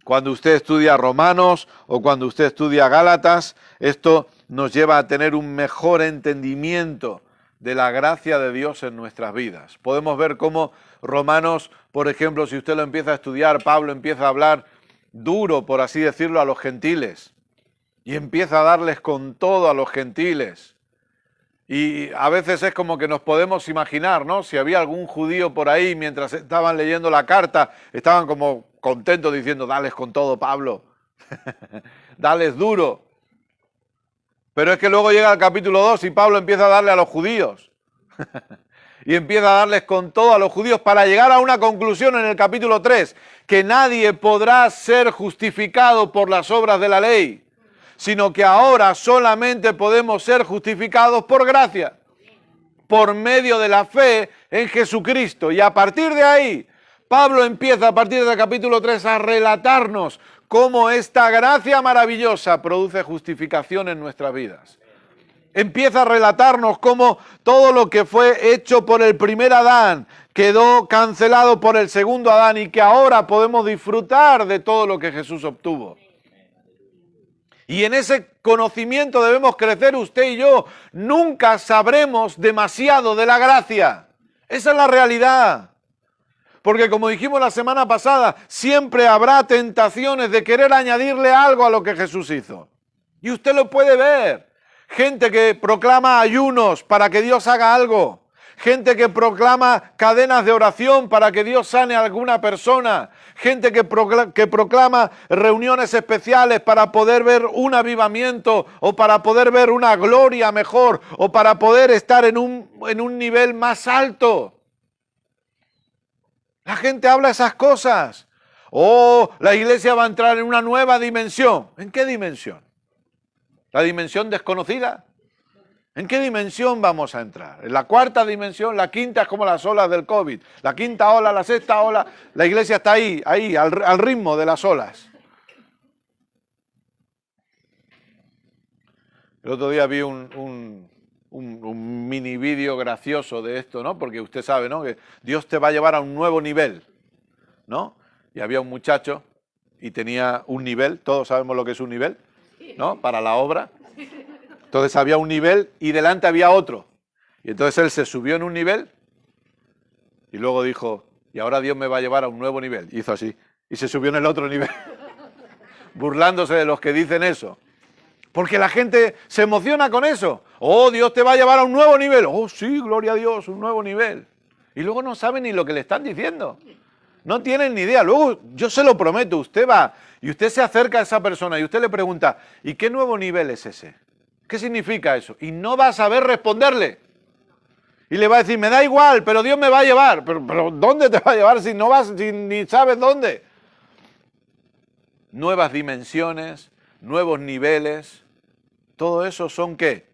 Cuando usted estudia Romanos o cuando usted estudia Gálatas, esto nos lleva a tener un mejor entendimiento de la gracia de Dios en nuestras vidas. Podemos ver cómo Romanos, por ejemplo, si usted lo empieza a estudiar, Pablo empieza a hablar duro, por así decirlo, a los gentiles y empieza a darles con todo a los gentiles. Y a veces es como que nos podemos imaginar, ¿no? Si había algún judío por ahí mientras estaban leyendo la carta, estaban como contentos diciendo, dales con todo, Pablo, dales duro. Pero es que luego llega el capítulo 2 y Pablo empieza a darle a los judíos. Y empieza a darles con todo a los judíos para llegar a una conclusión en el capítulo 3, que nadie podrá ser justificado por las obras de la ley, sino que ahora solamente podemos ser justificados por gracia, por medio de la fe en Jesucristo. Y a partir de ahí, Pablo empieza a partir del capítulo 3 a relatarnos cómo esta gracia maravillosa produce justificación en nuestras vidas. Empieza a relatarnos cómo todo lo que fue hecho por el primer Adán quedó cancelado por el segundo Adán y que ahora podemos disfrutar de todo lo que Jesús obtuvo. Y en ese conocimiento debemos crecer usted y yo. Nunca sabremos demasiado de la gracia. Esa es la realidad. Porque como dijimos la semana pasada, siempre habrá tentaciones de querer añadirle algo a lo que Jesús hizo. Y usted lo puede ver. Gente que proclama ayunos para que Dios haga algo. Gente que proclama cadenas de oración para que Dios sane a alguna persona. Gente que proclama reuniones especiales para poder ver un avivamiento o para poder ver una gloria mejor o para poder estar en un nivel más alto. La gente habla esas cosas. Oh, la iglesia va a entrar en una nueva dimensión. ¿En qué dimensión? ¿La dimensión desconocida? ¿En qué dimensión vamos a entrar? ¿En la cuarta dimensión? La quinta es como las olas del COVID. La quinta ola, la sexta ola, la iglesia está ahí, al ritmo de las olas. El otro día vi un mini vídeo gracioso de esto, ¿no? Porque usted sabe, ¿no? Que Dios te va a llevar a un nuevo nivel, ¿no? Y había un muchacho y tenía un nivel, todos sabemos lo que es un nivel, ¿no? Para la obra. Entonces había un nivel y delante había otro. Y entonces él se subió en un nivel y luego dijo, y ahora Dios me va a llevar a un nuevo nivel. Y hizo así. Y se subió en el otro nivel. Burlándose de los que dicen eso. Porque la gente se emociona con eso. Oh, Dios te va a llevar a un nuevo nivel. Oh, sí, gloria a Dios, un nuevo nivel. Y luego no saben ni lo que le están diciendo. No tienen ni idea. Luego, yo se lo prometo, usted va y usted se acerca a esa persona y usted le pregunta, ¿y qué nuevo nivel es ese? ¿Qué significa eso? Y no va a saber responderle. Y le va a decir, me da igual, pero Dios me va a llevar. Pero ¿dónde te va a llevar si no vas, si ni sabes dónde? Nuevas dimensiones, nuevos niveles. Todo eso son, ¿qué?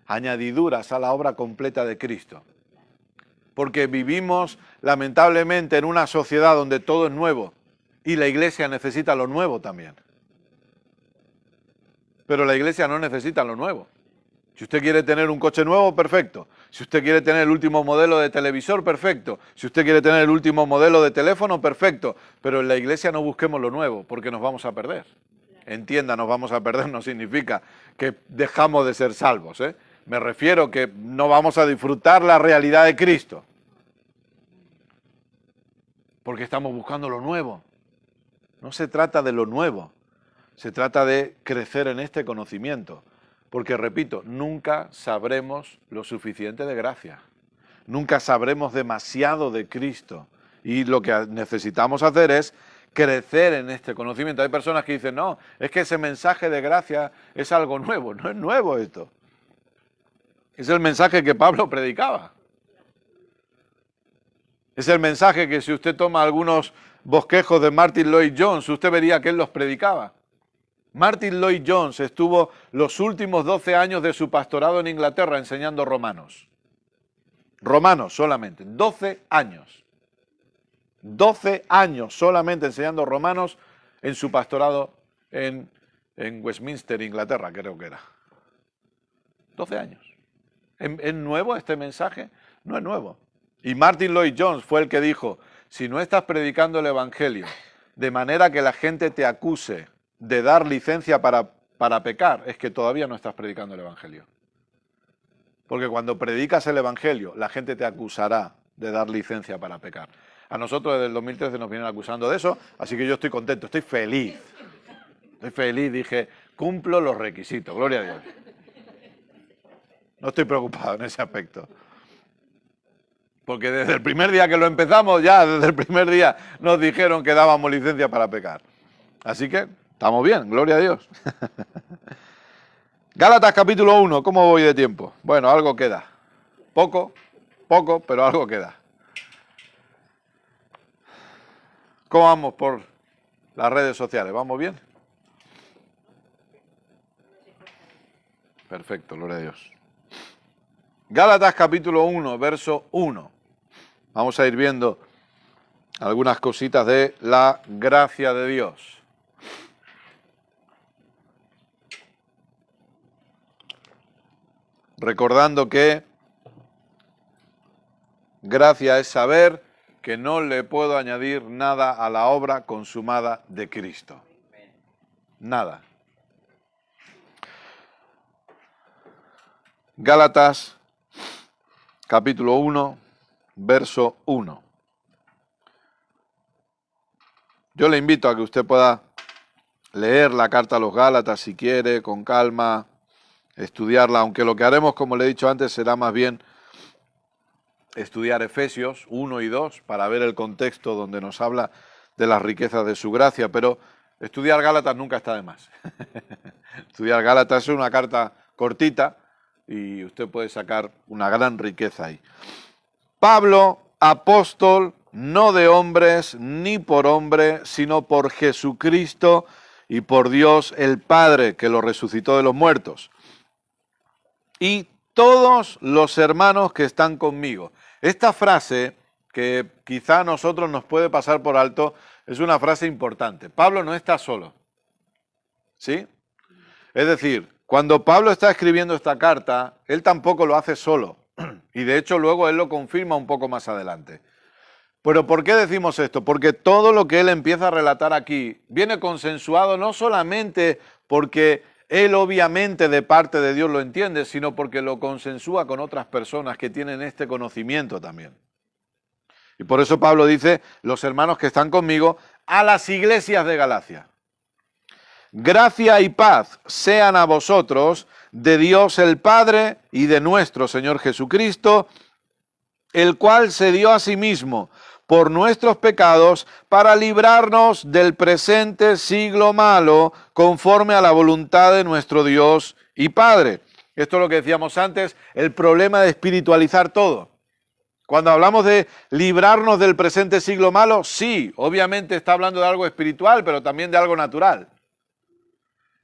Añadiduras a la obra completa de Cristo. Porque vivimos, lamentablemente, en una sociedad donde todo es nuevo. Y la iglesia necesita lo nuevo también. Pero la iglesia no necesita lo nuevo. Si usted quiere tener un coche nuevo, perfecto. Si usted quiere tener el último modelo de televisor, perfecto. Si usted quiere tener el último modelo de teléfono, perfecto. Pero en la iglesia no busquemos lo nuevo, porque nos vamos a perder. Entienda, nos vamos a perder no significa que dejamos de ser salvos, ¿eh? Me refiero que no vamos a disfrutar la realidad de Cristo. Porque estamos buscando lo nuevo. No se trata de lo nuevo. Se trata de crecer en este conocimiento. Porque, repito, nunca sabremos lo suficiente de gracia. Nunca sabremos demasiado de Cristo. Y lo que necesitamos hacer es crecer en este conocimiento. Hay personas que dicen, no, es que ese mensaje de gracia es algo nuevo. No es nuevo esto. Es el mensaje que Pablo predicaba. Es el mensaje que si usted toma algunos bosquejos de Martin Lloyd-Jones, usted vería que él los predicaba. Martin Lloyd-Jones estuvo los últimos 12 años de su pastorado en Inglaterra enseñando romanos. Romanos solamente, 12 años. 12 años solamente enseñando romanos en su pastorado en Westminster, Inglaterra, creo que era. 12 años. ¿Es nuevo este mensaje? No es nuevo. Y Martin Lloyd-Jones fue el que dijo, si no estás predicando el Evangelio de manera que la gente te acuse de dar licencia para pecar, es que todavía no estás predicando el Evangelio. Porque cuando predicas el Evangelio, la gente te acusará de dar licencia para pecar. A nosotros desde el 2013 nos vienen acusando de eso, así que yo estoy contento, estoy feliz. Estoy feliz, dije, cumplo los requisitos, gloria a Dios. No estoy preocupado en ese aspecto. Porque desde el primer día que lo empezamos, ya desde el primer día nos dijeron que dábamos licencia para pecar. Así que estamos bien, gloria a Dios. Gálatas capítulo 1, ¿cómo voy de tiempo? Bueno, algo queda. Poco, pero algo queda. ¿Cómo vamos por las redes sociales? ¿Vamos bien? Perfecto, gloria a Dios. Gálatas capítulo 1, verso 1. Vamos a ir viendo algunas cositas de la gracia de Dios. Recordando que gracia es saber que no le puedo añadir nada a la obra consumada de Cristo. Nada. Gálatas capítulo 1, verso 1. Yo le invito a que usted pueda leer la carta a los Gálatas si quiere, con calma, estudiarla, aunque lo que haremos, como le he dicho antes, será más bien estudiar Efesios 1 y 2 para ver el contexto donde nos habla de las riquezas de su gracia, pero estudiar Gálatas nunca está de más. Estudiar Gálatas es una carta cortita y usted puede sacar una gran riqueza ahí. Pablo, apóstol, no de hombres ni por hombre, sino por Jesucristo y por Dios el Padre, que lo resucitó de los muertos. Y todos los hermanos que están conmigo. Esta frase, que quizá a nosotros nos puede pasar por alto, es una frase importante. Pablo no está solo. ¿Sí? Es decir, cuando Pablo está escribiendo esta carta, él tampoco lo hace solo. Y de hecho luego él lo confirma un poco más adelante. Pero ¿por qué decimos esto? Porque todo lo que él empieza a relatar aquí viene consensuado no solamente porque él obviamente de parte de Dios lo entiende, sino porque lo consensúa con otras personas que tienen este conocimiento también. Y por eso Pablo dice, los hermanos que están conmigo, a las iglesias de Galacia. Gracia y paz sean a vosotros de Dios el Padre y de nuestro Señor Jesucristo, el cual se dio a sí mismo por nuestros pecados para librarnos del presente siglo malo, conforme a la voluntad de nuestro Dios y Padre. Esto es lo que decíamos antes, el problema de espiritualizar todo. Cuando hablamos de librarnos del presente siglo malo, sí, obviamente está hablando de algo espiritual, pero también de algo natural.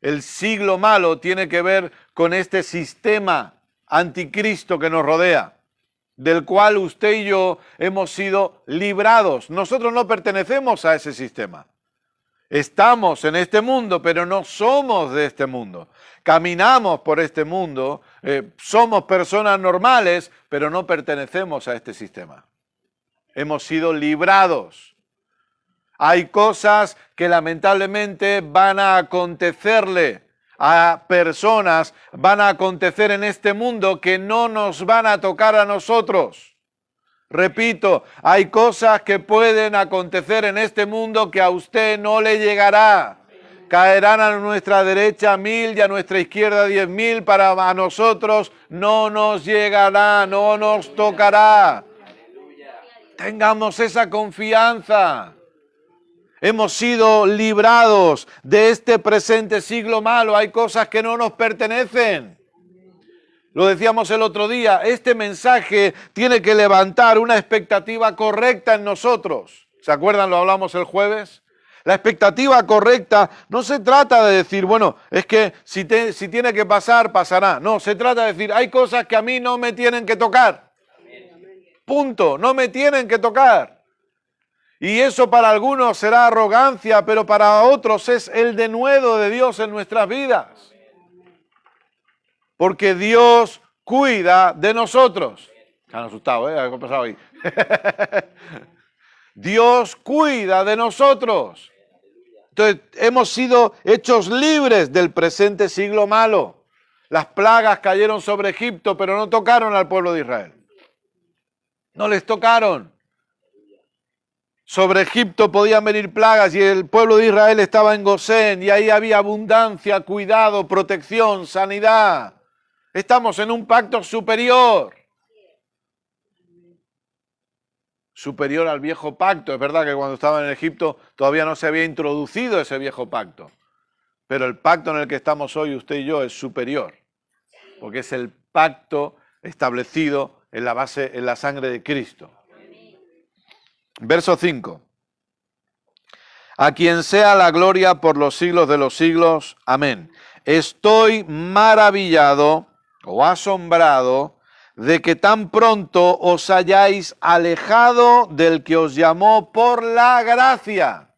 El siglo malo tiene que ver con este sistema anticristo que nos rodea, del cual usted y yo hemos sido librados. Nosotros no pertenecemos a ese sistema. Estamos en este mundo, pero no somos de este mundo. Caminamos por este mundo, somos personas normales, pero no pertenecemos a este sistema. Hemos sido librados. Hay cosas que lamentablemente van a acontecerle a personas, van a acontecer en este mundo que no nos van a tocar a nosotros. Repito, hay cosas que pueden acontecer en este mundo que a usted no le llegará. Caerán a nuestra derecha 1000 y a nuestra izquierda 10.000, para a nosotros no nos llegará, no nos tocará. Tengamos esa confianza. Hemos sido librados de este presente siglo malo. Hay cosas que no nos pertenecen. Lo decíamos el otro día, este mensaje tiene que levantar una expectativa correcta en nosotros. ¿Se acuerdan? Lo hablamos el jueves. La expectativa correcta no se trata de decir, bueno, es que si tiene que pasar, pasará. No, se trata de decir, hay cosas que a mí no me tienen que tocar. Punto, no me tienen que tocar. Y eso para algunos será arrogancia, pero para otros es el denuedo de Dios en nuestras vidas. Porque Dios cuida de nosotros. Se han asustado, ¿eh? ¿Qué ha pasado ahí? Dios cuida de nosotros. Entonces, hemos sido hechos libres del presente siglo malo. Las plagas cayeron sobre Egipto, pero no tocaron al pueblo de Israel. No les tocaron. Sobre Egipto podían venir plagas y el pueblo de Israel estaba en Gosén y ahí había abundancia, cuidado, protección, sanidad. Estamos en un pacto superior. Superior al viejo pacto. Es verdad que cuando estaban en Egipto todavía no se había introducido ese viejo pacto. Pero el pacto en el que estamos hoy, usted y yo, es superior. Porque es el pacto establecido en la base, en la sangre de Cristo. Verso 5. A quien sea la gloria por los siglos de los siglos. Amén. estoy maravillado o asombrado de que tan pronto os hayáis alejado del que os llamó por la gracia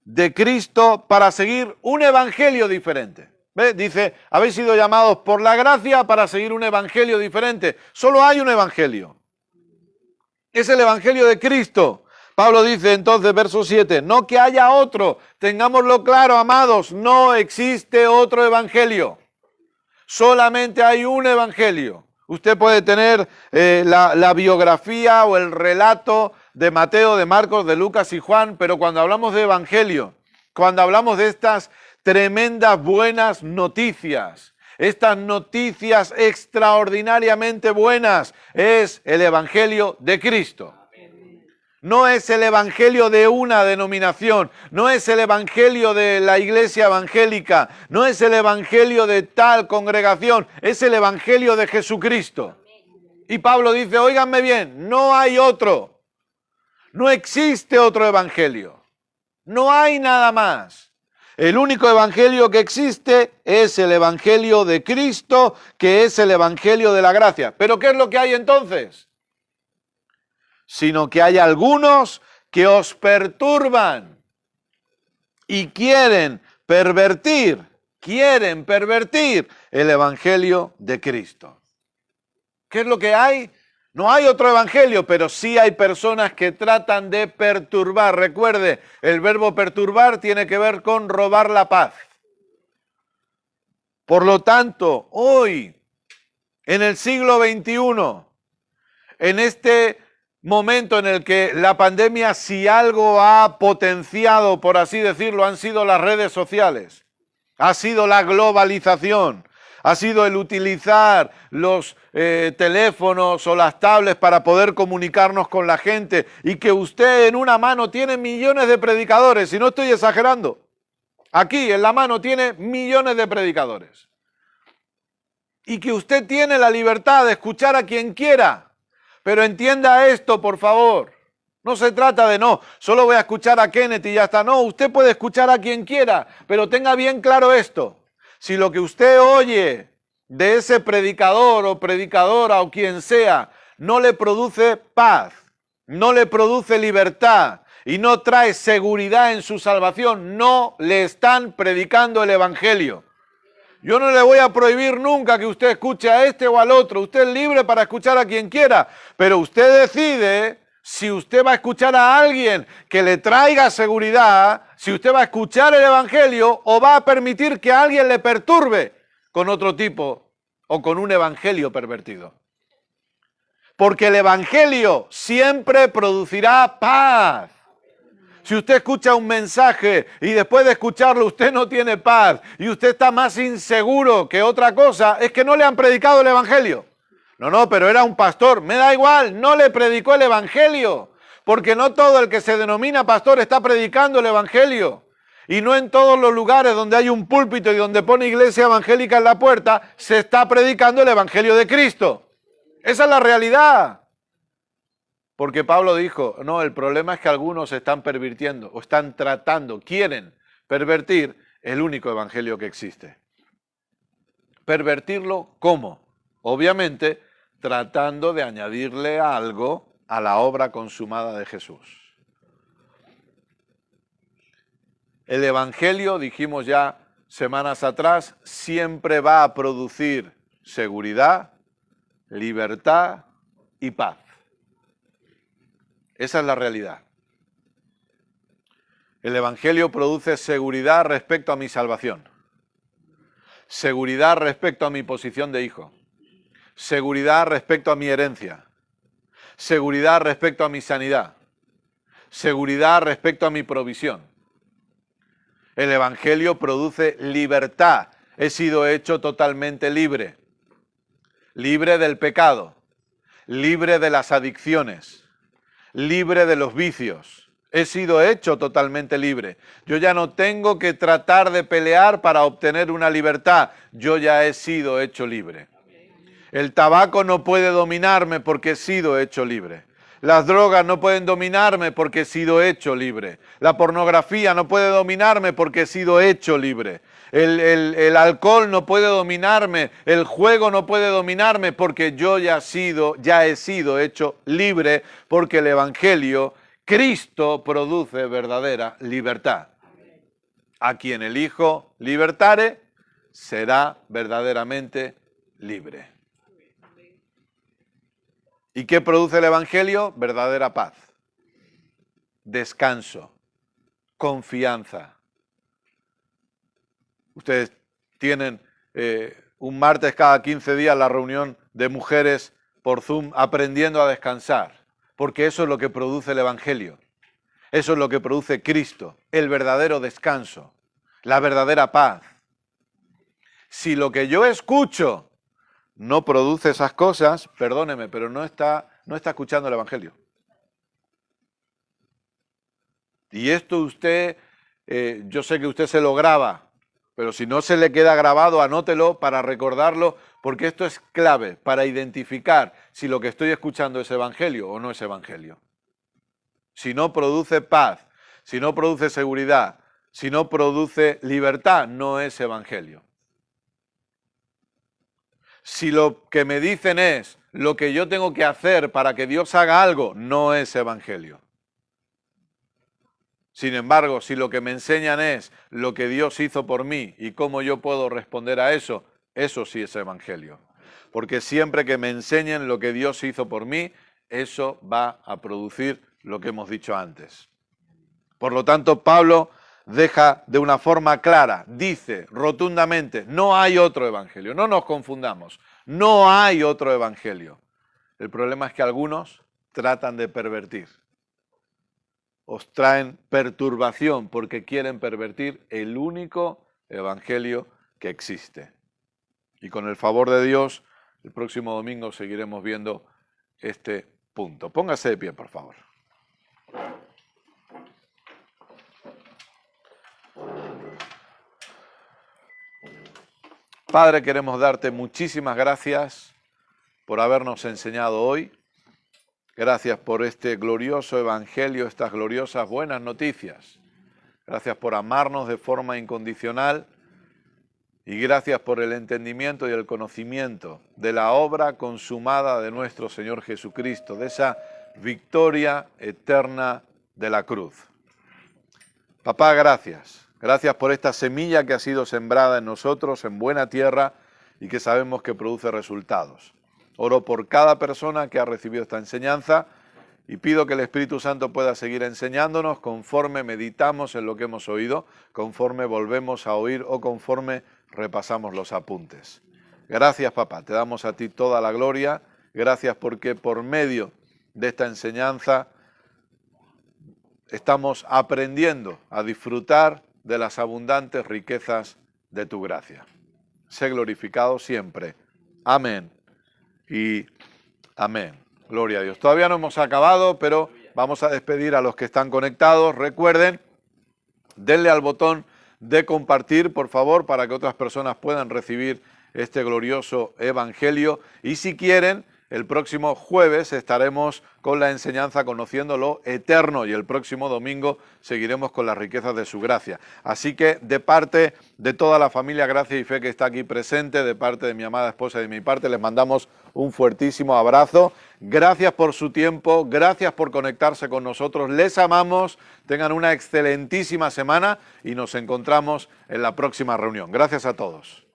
de Cristo para seguir un evangelio diferente. ¿Ve? Dice, habéis sido llamados por la gracia para seguir un evangelio diferente. Solo hay un evangelio. Es el evangelio de Cristo. Pablo dice entonces, verso 7, no que haya otro, tengámoslo claro, amados, no existe otro evangelio. Solamente hay un evangelio. Usted puede tener la biografía o el relato de Mateo, de Marcos, de Lucas y Juan, pero cuando hablamos de evangelio, cuando hablamos de estas tremendas buenas noticias, estas noticias extraordinariamente buenas, es el evangelio de Cristo. No es el evangelio de una denominación, no es el evangelio de la iglesia evangélica, no es el evangelio de tal congregación, es el evangelio de Jesucristo. Y Pablo dice, óiganme bien, no hay otro, no existe otro evangelio, no hay nada más. El único evangelio que existe es el evangelio de Cristo, que es el evangelio de la gracia. ¿Pero qué es lo que hay entonces? Sino que hay algunos que os perturban y quieren pervertir el evangelio de Cristo. ¿Qué es lo que hay? No hay otro evangelio, pero sí hay personas que tratan de perturbar. Recuerde, el verbo perturbar tiene que ver con robar la paz. Por lo tanto, hoy, en el siglo XXI, en este momento en el que la pandemia, si algo ha potenciado, por así decirlo, han sido las redes sociales, ha sido la globalización, ha sido el utilizar los teléfonos o las tablets para poder comunicarnos con la gente, y que usted en una mano tiene millones de predicadores, y no estoy exagerando, aquí en la mano tiene millones de predicadores, y que usted tiene la libertad de escuchar a quien quiera. Pero entienda esto, por favor. No se trata de no, solo voy a escuchar a Kenneth y ya está. No, usted puede escuchar a quien quiera, pero tenga bien claro esto. Si lo que usted oye de ese predicador o predicadora o quien sea no le produce paz, no le produce libertad y no trae seguridad en su salvación, no le están predicando el evangelio. Yo no le voy a prohibir nunca que usted escuche a este o al otro. Usted es libre para escuchar a quien quiera, pero usted decide si usted va a escuchar a alguien que le traiga seguridad, si usted va a escuchar el evangelio o va a permitir que alguien le perturbe con otro tipo o con un evangelio pervertido. Porque el evangelio siempre producirá paz. Si usted escucha un mensaje y después de escucharlo usted no tiene paz y usted está más inseguro que otra cosa, es que no le han predicado el evangelio. No, pero era un pastor. Me da igual, no le predicó el evangelio. Porque no todo el que se denomina pastor está predicando el evangelio. Y no en todos los lugares donde hay un púlpito y donde pone iglesia evangélica en la puerta, se está predicando el evangelio de Cristo. Esa es la realidad. Porque Pablo dijo, no, el problema es que algunos están pervirtiendo o están tratando, quieren pervertir el único evangelio que existe. ¿Pervertirlo cómo? Obviamente, tratando de añadirle algo a la obra consumada de Jesús. El evangelio, dijimos ya semanas atrás, siempre va a producir seguridad, libertad y paz. Esa es la realidad. El evangelio produce seguridad respecto a mi salvación, seguridad respecto a mi posición de hijo, seguridad respecto a mi herencia, seguridad respecto a mi sanidad, seguridad respecto a mi provisión. El evangelio produce libertad. He sido hecho totalmente libre, libre del pecado, libre de las adicciones, libre de los vicios. He sido hecho totalmente libre. Yo ya no tengo que tratar de pelear para obtener una libertad. Yo ya he sido hecho libre. El tabaco no puede dominarme porque he sido hecho libre. Las drogas no pueden dominarme porque he sido hecho libre. La pornografía no puede dominarme porque he sido hecho libre. El alcohol no puede dominarme. El juego no puede dominarme porque yo ya he sido hecho libre, porque el Evangelio, Cristo, produce verdadera libertad. A quien el Hijo libertare, será verdaderamente libre. ¿Y qué produce el Evangelio? Verdadera paz, descanso, confianza. Ustedes tienen un martes cada 15 días la reunión de mujeres por Zoom aprendiendo a descansar, porque eso es lo que produce el Evangelio. Eso es lo que produce Cristo, el verdadero descanso, la verdadera paz. Si lo que yo escucho no produce esas cosas, perdóneme, pero no está escuchando el Evangelio. Y esto usted, yo sé que usted se lo graba, pero si no se le queda grabado, anótelo para recordarlo, porque esto es clave para identificar si lo que estoy escuchando es Evangelio o no es Evangelio. Si no produce paz, si no produce seguridad, si no produce libertad, no es Evangelio. Si lo que me dicen es lo que yo tengo que hacer para que Dios haga algo, no es Evangelio. Sin embargo, si lo que me enseñan es lo que Dios hizo por mí y cómo yo puedo responder a eso, eso sí es Evangelio. Porque siempre que me enseñen lo que Dios hizo por mí, eso va a producir lo que hemos dicho antes. Por lo tanto, Pablo deja de una forma clara, dice rotundamente, no hay otro evangelio, no nos confundamos, no hay otro evangelio. El problema es que algunos tratan de pervertir, os traen perturbación porque quieren pervertir el único evangelio que existe. Y con el favor de Dios, el próximo domingo seguiremos viendo este punto. Póngase de pie, por favor. Padre, queremos darte muchísimas gracias por habernos enseñado hoy. Gracias por este glorioso evangelio, estas gloriosas buenas noticias. Gracias por amarnos de forma incondicional y gracias por el entendimiento y el conocimiento de la obra consumada de nuestro Señor Jesucristo, de esa victoria eterna de la cruz. Papá, gracias. Gracias por esta semilla que ha sido sembrada en nosotros, en buena tierra, y que sabemos que produce resultados. Oro por cada persona que ha recibido esta enseñanza y pido que el Espíritu Santo pueda seguir enseñándonos conforme meditamos en lo que hemos oído, conforme volvemos a oír o conforme repasamos los apuntes. Gracias, papá. Te damos a ti toda la gloria. Gracias porque por medio de esta enseñanza estamos aprendiendo a disfrutar de las abundantes riquezas de tu gracia. Sé glorificado siempre. Amén y amén. Gloria a Dios. Todavía no hemos acabado, pero vamos a despedir a los que están conectados. Recuerden, denle al botón de compartir, por favor, para que otras personas puedan recibir este glorioso evangelio. Y si quieren, el próximo jueves estaremos con la enseñanza Conociendo lo Eterno y el próximo domingo seguiremos con las riquezas de su gracia. Así que de parte de toda la familia Gracia y Fe que está aquí presente, de parte de mi amada esposa y de mi parte, les mandamos un fuertísimo abrazo. Gracias por su tiempo, gracias por conectarse con nosotros, les amamos, tengan una excelentísima semana y nos encontramos en la próxima reunión. Gracias a todos.